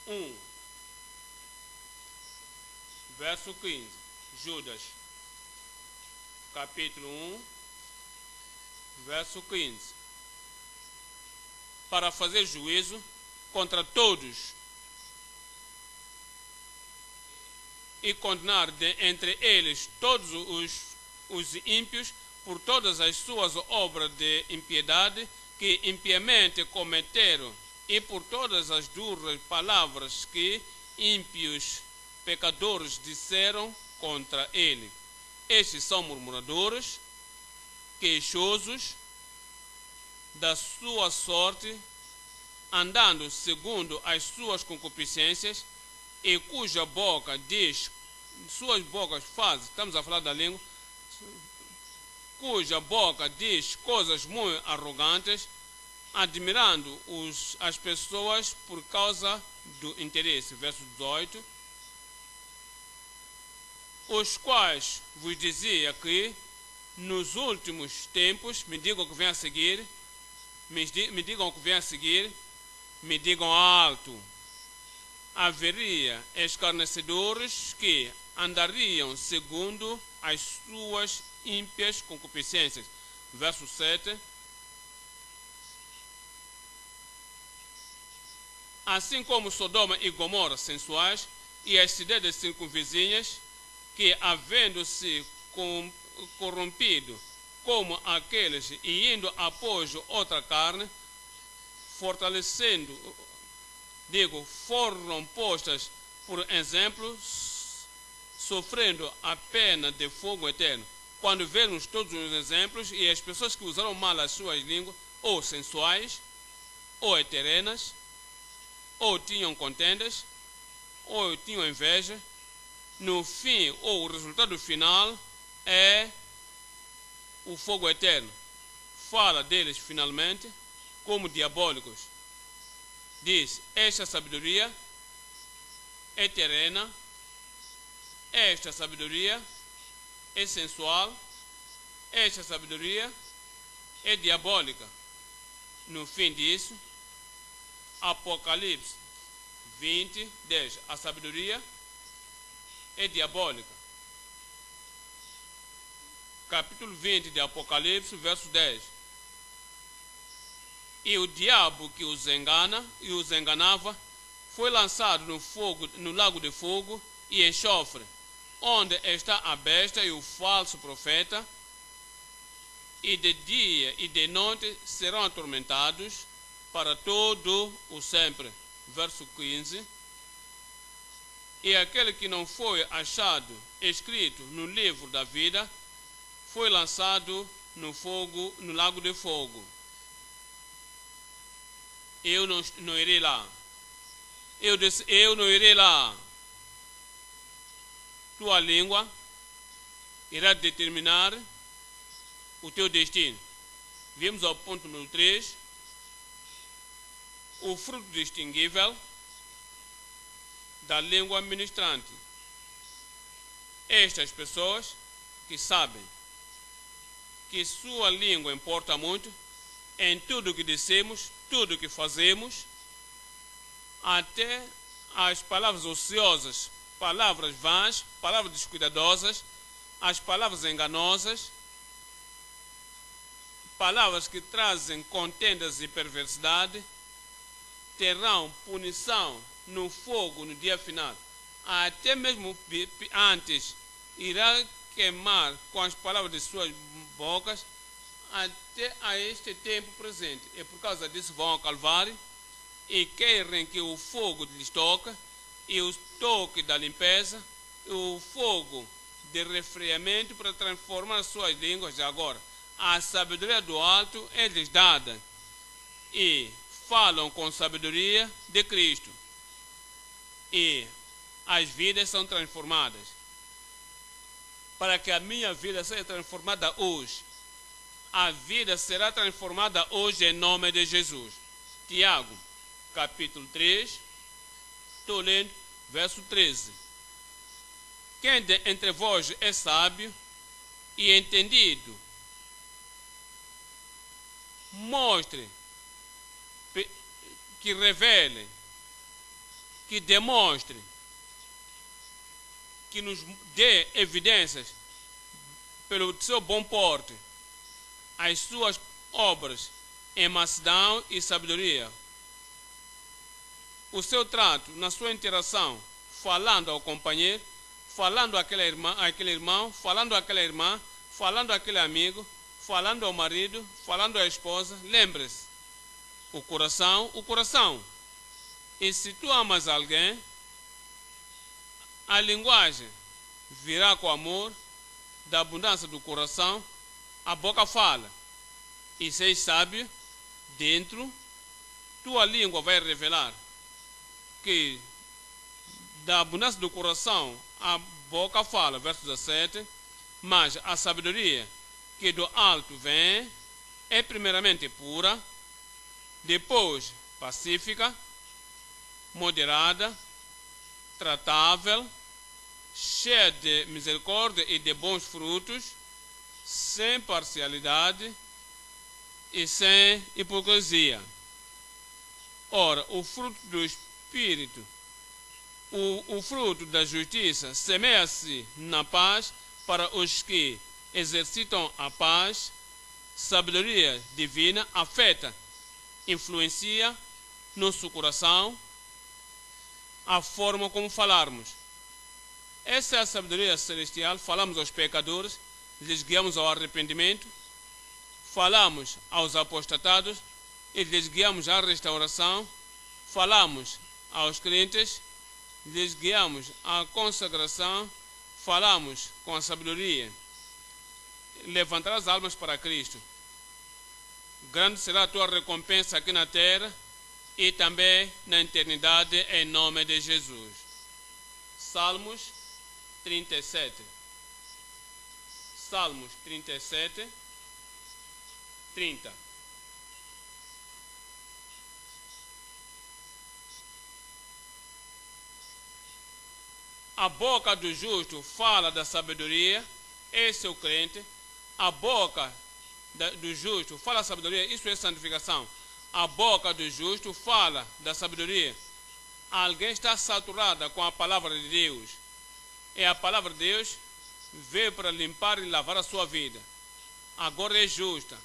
1, verso 15. Judas, capítulo 1, verso 15. Para fazer juízo contra todos e condenar entre eles todos os ímpios por todas as suas obras de impiedade que impiamente cometeram e por todas as duras palavras que ímpios pecadores disseram contra ele. Estes são murmuradores, queixosos da sua sorte, andando segundo as suas concupiscências, e cuja boca diz, suas bocas fazem, estamos a falar da língua, cuja boca diz coisas muito arrogantes, admirando as pessoas por causa do interesse. Verso 18. Os quais vos dizia que nos últimos tempos, me digam o que vem a seguir, me digam o que vem a seguir, me digam alto, haveria escarnecedores que andariam segundo as suas ímpias concupiscências. Verso 7. Assim como Sodoma e Gomorra sensuais e as cidades circunvizinhas que, havendo-se corrompido como aqueles e indo após outra carne, foram postas por exemplo, sofrendo a pena de fogo eterno. Quando vermos todos os exemplos e as pessoas que usaram mal as suas línguas, ou sensuais, ou eterenas, ou tinham contendas, ou tinham inveja, no fim, ou o resultado final é o fogo eterno. Fala deles finalmente como diabólicos. Diz: esta sabedoria é terrena, esta sabedoria é sensual, esta sabedoria é diabólica. No fim disso, Apocalipse 20, 10. A sabedoria é diabólica. Capítulo 20 de Apocalipse, verso 10. E o diabo que os engana e os enganava foi lançado no fogo, no lago de fogo e enxofre, onde está a besta e o falso profeta, e de dia e de noite serão atormentados para todo o sempre. Verso 15. E aquele que não foi achado escrito no livro da vida foi lançado no fogo, no lago de fogo. Eu não irei lá. Eu disse: eu não irei lá. Tua língua irá determinar o teu destino. Vimos ao ponto número 3. O fruto distinguível da língua ministrante. Estas pessoas que sabem que sua língua importa muito em tudo que dissemos, tudo que fazemos, até as palavras ociosas, palavras vãs, palavras descuidadosas, as palavras enganosas, palavras que trazem contendas e perversidade, terão punição no fogo no dia final. Até mesmo antes, irá queimar com as palavras de suas bocas até a este tempo presente. E por causa disso vão ao Calvário e querem que o fogo lhes toque, e o toque da limpeza, o fogo de resfriamento para transformar suas línguas. Agora, a sabedoria do alto é lhes dada e falam com sabedoria de Cristo, e as vidas são transformadas. Para que a minha vida seja transformada hoje, a vida será transformada hoje em nome de Jesus. Tiago, capítulo 3, estou lendo verso 13. Quem entre vós é sábio e entendido, mostre, que revele, que demonstre, que nos dê evidências pelo seu bom porte, as suas obras em mansidão e sabedoria, o seu trato na sua interação, falando ao companheiro, falando àquele irmão, falando àquela irmã, falando àquele amigo, falando ao marido, falando à esposa. Lembre-se, o coração. E se tu amas alguém, a linguagem virá com amor, da abundância do coração, a boca fala. E se és sábio, dentro, tua língua vai revelar que da abundância do coração a boca fala. Verso 17. Mas a sabedoria que do alto vem é primeiramente pura, depois pacífica, moderada, tratável, cheia de misericórdia e de bons frutos, sem parcialidade e sem hipocrisia. Ora, o fruto do Espírito, o fruto da justiça, semeia-se na paz para os que exercitam a paz. Sabedoria divina afeta, influencia nosso coração, a forma como falarmos, Essa é a sabedoria celestial. Falamos aos pecadores, lhes guiamos ao arrependimento. Falamos aos apostatados e lhes guiamos à restauração. Falamos aos crentes, lhes guiamos à consagração. Falamos com a sabedoria. Levantar as almas para Cristo. Grande será a tua recompensa aqui na terra e também na eternidade, em nome de Jesus. Salmos 37. Salmos 37, 30. A boca do justo fala da sabedoria, esse é o crente. A boca do justo fala da sabedoria, isso é santificação. A boca do justo fala da sabedoria. Alguém está saturada com a palavra de Deus. E a palavra de Deus veio para limpar e lavar a sua vida. Agora é justa.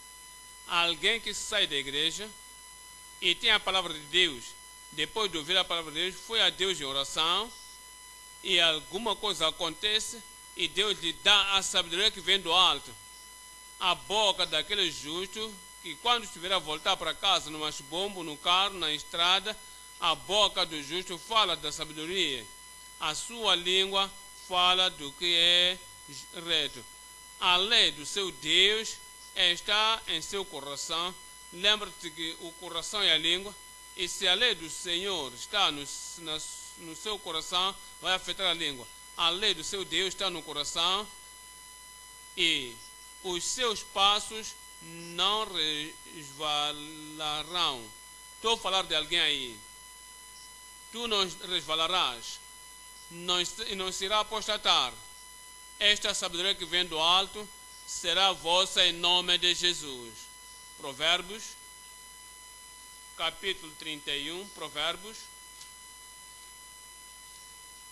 Alguém que sai da igreja e tem a palavra de Deus, depois de ouvir a palavra de Deus, foi a Deus em oração, e alguma coisa acontece e Deus lhe dá a sabedoria que vem do alto. A boca daquele justo que quando estiver a voltar para casa no machibombo, no carro, na estrada, a boca do justo fala da sabedoria. A sua língua fala do que é reto. A lei do seu Deus está em seu coração. Lembra-te que o coração é a língua. E se a lei do Senhor está no seu coração, vai afetar a língua. A lei do seu Deus está no coração e os seus passos não resvalarão. Estou a falar de alguém aí. Tu não resvalarás, não se irá apostatar. Esta sabedoria que vem do alto será vossa em nome de Jesus. Provérbios, capítulo 31, Provérbios,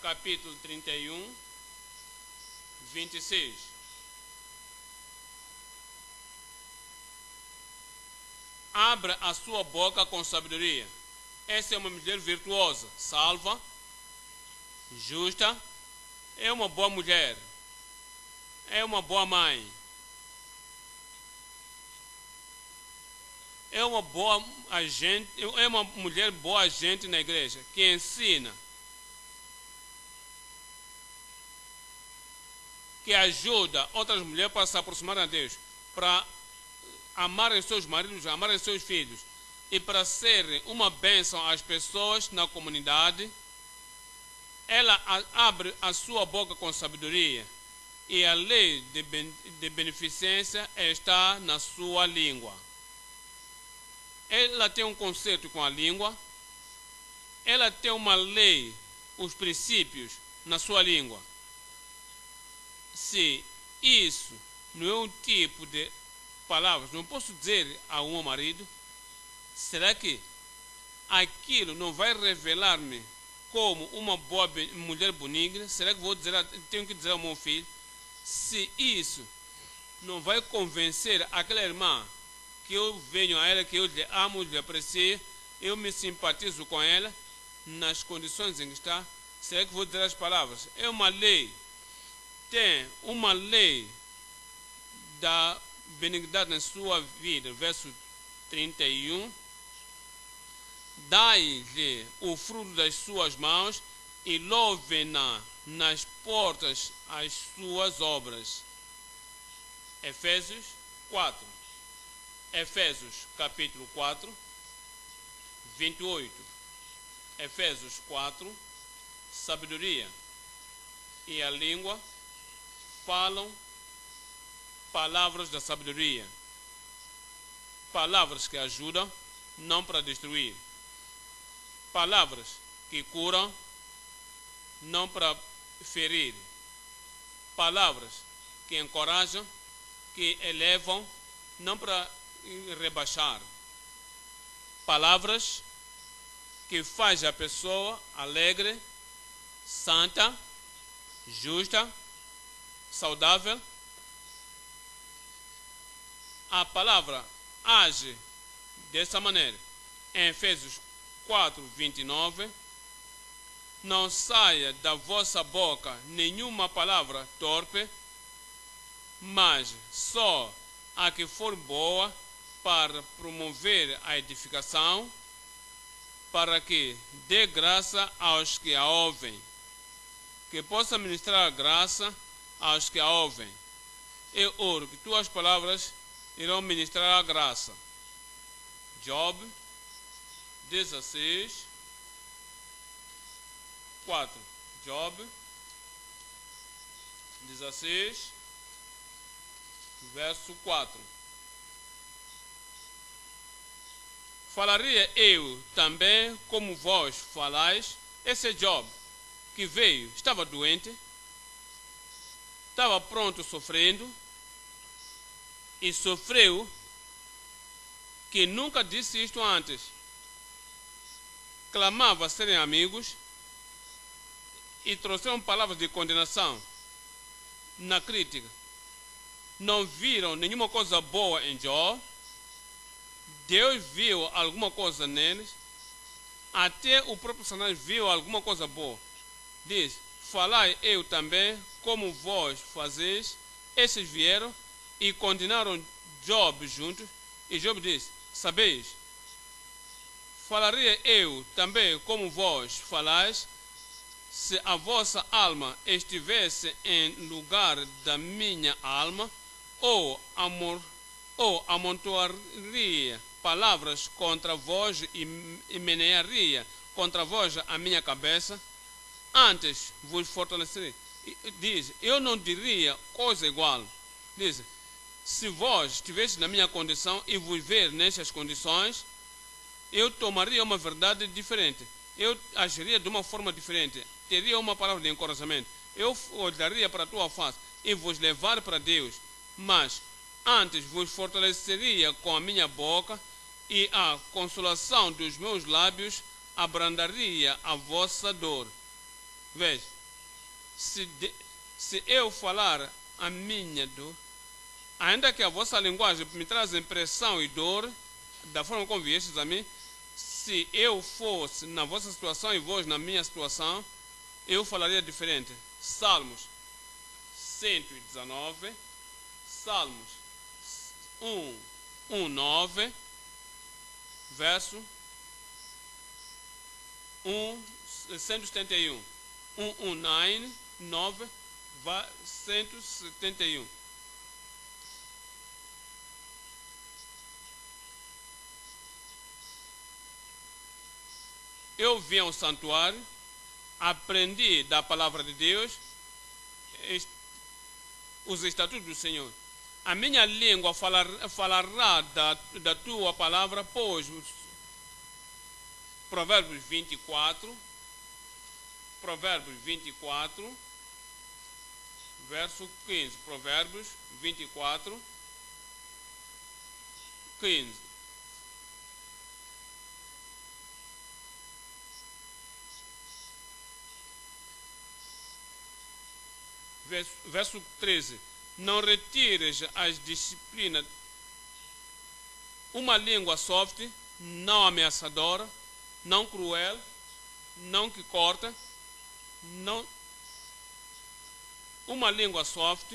capítulo 31, 26. Abra a sua boca com sabedoria. Essa é uma mulher virtuosa, salva, justa, é uma boa mulher, é uma boa mãe, é uma boa agente, é uma mulher boa agente na igreja, que ensina, que ajuda outras mulheres para se aproximarem a Deus, para amarem seus maridos, amarem seus filhos e para serem uma bênção às pessoas na comunidade. Ela abre a sua boca com sabedoria e a lei de beneficência está na sua língua. Ela tem um conceito com a língua, ela tem uma lei, os princípios na sua língua. Se isso não é um tipo de palavras, não posso dizer a um marido, será que aquilo não vai revelar-me como uma boa mulher bonita? Será que tenho que dizer ao meu filho? Se isso não vai convencer aquela irmã que eu venho a ela, que eu lhe amo, lhe aprecio, eu me simpatizo com ela, nas condições em que está, será que vou dizer as palavras? É uma lei, tem uma lei da benignidade na sua vida, verso 31, dai-lhe o fruto das suas mãos e louve-na nas portas as suas obras. Efésios 4. Efésios capítulo 4, 28. Efésios 4, sabedoria e a língua falam palavras da sabedoria, palavras que ajudam, não para destruir, palavras que curam, não para ferir, palavras que encorajam, que elevam, não para rebaixar, palavras que faz a pessoa alegre, santa, justa, saudável. A palavra age dessa maneira. Em Efésios 4, 29, não saia da vossa boca nenhuma palavra torpe, mas só a que for boa para promover a edificação, para que dê graça aos que a ouvem, que possa ministrar graça aos que a ouvem. Eu oro que tuas palavras irão ministrar a graça. Job 16, 4. Job 16, verso 4. Falaria eu também como vós falais. Esse é Job, que veio, estava doente, estava pronto sofrendo, e sofreu que nunca disse isto antes. Clamava serem amigos e trouxeram palavras de condenação na crítica. Não viram nenhuma coisa boa em Job. Deus viu alguma coisa neles. Até o próprio Satanás viu alguma coisa boa. Diz: falai eu também como vós fazeis. Esses vieram e condenaram Job juntos. E Job diz: sabeis, falaria eu também como vós falais, se a vossa alma estivesse em lugar da minha alma, ou amontoaria palavras contra vós e menearia contra vós a minha cabeça, antes vos fortaleceria. Diz: eu não diria coisa igual. Diz: se vós estivesse na minha condição e vos ver nessas condições, eu tomaria uma verdade diferente. Eu agiria de uma forma diferente. Teria uma palavra de encorajamento. Eu olharia para a tua face e vos levar para Deus. Mas antes vos fortaleceria com a minha boca, e a consolação dos meus lábios abrandaria a vossa dor. Veja, se eu falar a minha dor, ainda que a vossa linguagem me traz impressão e dor, da forma como viestes a mim, se eu fosse na vossa situação e vós na minha situação, eu falaria diferente. Salmos 119, Salmos 1:9, verso 171. 119, 171. Eu vim ao santuário, aprendi da palavra de Deus, os estatutos do Senhor. A minha língua falará da tua palavra, pois Provérbios 24, verso 15. Provérbios 24, 15. Verso 13. Não retires as disciplinas. Uma língua soft, não ameaçadora, não cruel, não que corta, não. Uma língua soft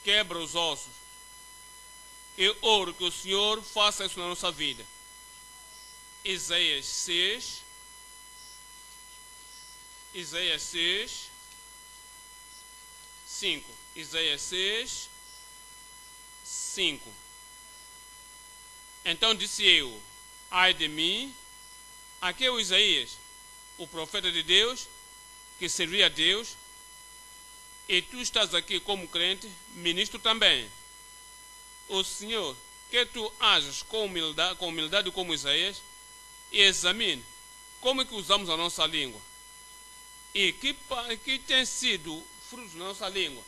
quebra os ossos. Eu oro que o Senhor faça isso na nossa vida. Isaías 6, 5. Isaías 6, 5. Então disse eu: ai de mim. Aqui é o Isaías, o profeta de Deus, que servia a Deus, e tu estás aqui como crente, ministro também. O Senhor, que tu ajas com humildade como Isaías, e examine como é que usamos a nossa língua, e que tem sido fruto da nossa língua,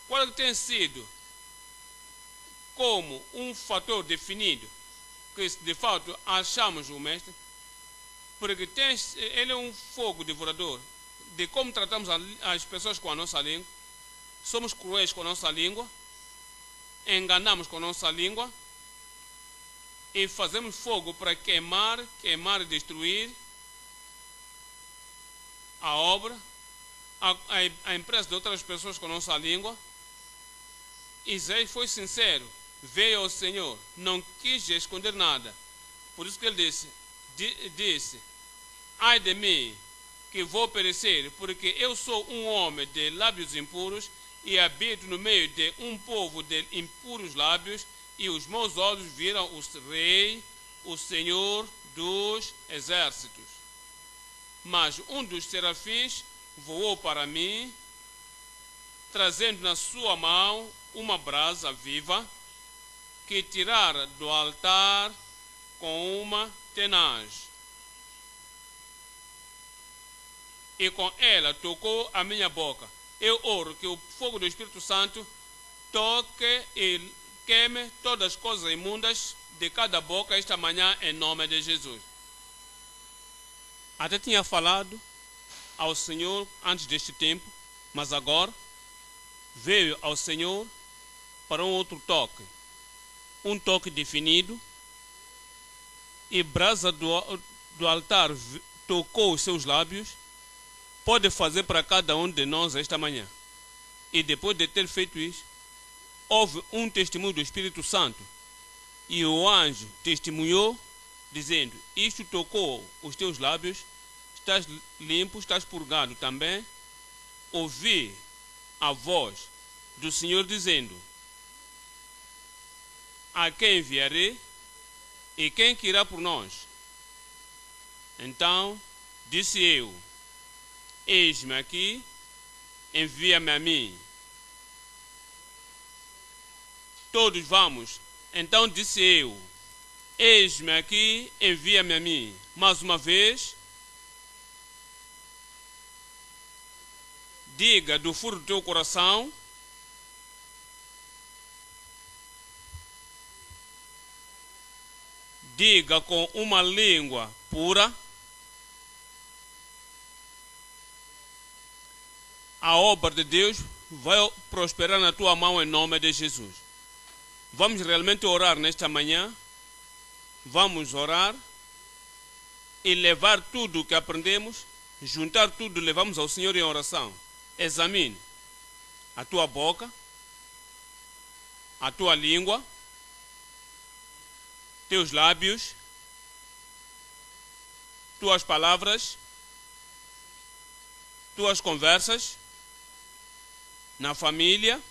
qual é que tem sido como um fator definido, que de fato achamos o mestre, porque ele é um fogo devorador de como tratamos as pessoas com a nossa língua. Somos cruéis com a nossa língua, enganamos com a nossa língua e fazemos fogo para queimar e destruir a obra, a empresa de outras pessoas com a nossa língua. Isaías foi sincero, veio ao Senhor, não quis esconder nada. Por isso que ele disse: ai de mim, que vou perecer, porque eu sou um homem de lábios impuros e habito no meio de um povo de impuros lábios, e os meus olhos viram o Rei, o Senhor dos exércitos. Mas um dos serafins voou para mim, trazendo na sua mão uma brasa viva, que tirara do altar com uma tenaz. E com ela tocou a minha boca. Eu oro que o fogo do Espírito Santo toque e queime todas as coisas imundas de cada boca esta manhã, em nome de Jesus. Até tinha falado ao Senhor antes deste tempo, mas agora veio ao Senhor para um outro toque. Um toque definido. E brasa do altar tocou os seus lábios. Pode fazer para cada um de nós esta manhã. E depois de ter feito isso, houve um testemunho do Espírito Santo. E o anjo testemunhou, dizendo: isto tocou os teus lábios, estás limpo, estás purgado também. Ouvi a voz do Senhor dizendo: a quem enviarei e quem que irá por nós? Então disse eu: eis-me aqui, envia-me a mim. Todos vamos. Então disse eu: eis-me aqui, envia-me a mim. Mais uma vez, diga do fundo do teu coração: diga com uma língua pura: a obra de Deus vai prosperar na tua mão, em nome de Jesus. Vamos realmente orar nesta manhã. Vamos orar e levar tudo o que aprendemos, juntar tudo, levamos ao Senhor em oração. Examine a tua boca, a tua língua, teus lábios, tuas palavras, tuas conversas, na família,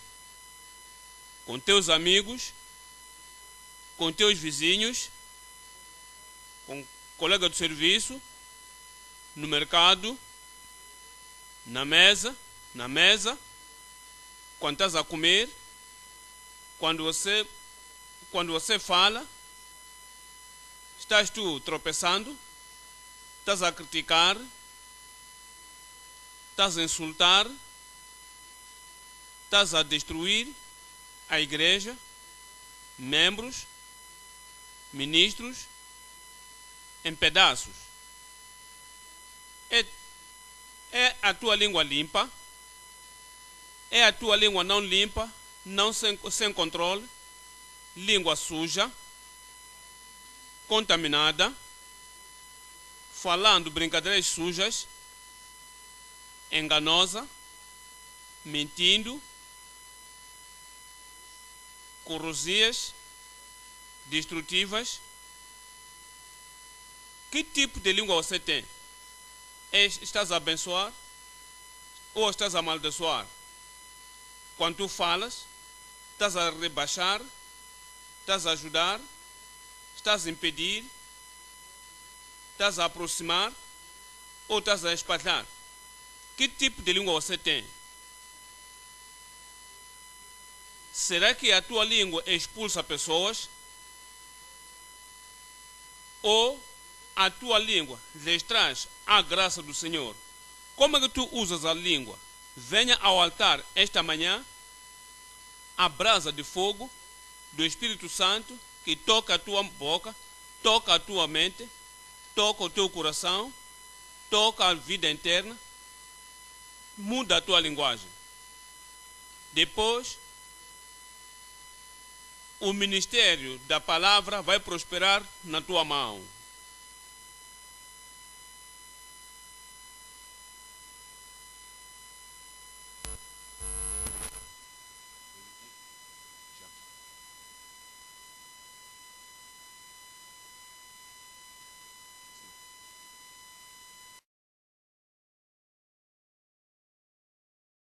com teus amigos, com teus vizinhos, com colega de serviço, no mercado, na mesa, quando estás a comer, quando você fala, estás tu tropeçando, estás a criticar, estás a insultar, estás a destruir a igreja, membros, ministros, em pedaços. É a tua língua limpa? É a tua língua não limpa, não sem controle, língua suja, contaminada, falando brincadeiras sujas, enganosa, mentindo, corrosivas, destrutivas? Que tipo de língua você tem? Estás a abençoar ou estás a amaldiçoar? Quando tu falas, estás a rebaixar, estás a ajudar, estás a impedir, estás a aproximar ou estás a espalhar? Que tipo de língua você tem? Será que a tua língua expulsa pessoas? Ou a tua língua lhes traz a graça do Senhor? Como é que tu usas a língua? Venha ao altar esta manhã, a brasa de fogo do Espírito Santo, que toca a tua boca, toca a tua mente, toca o teu coração, toca a vida interna, muda a tua linguagem. Depois, o ministério da palavra vai prosperar na tua mão.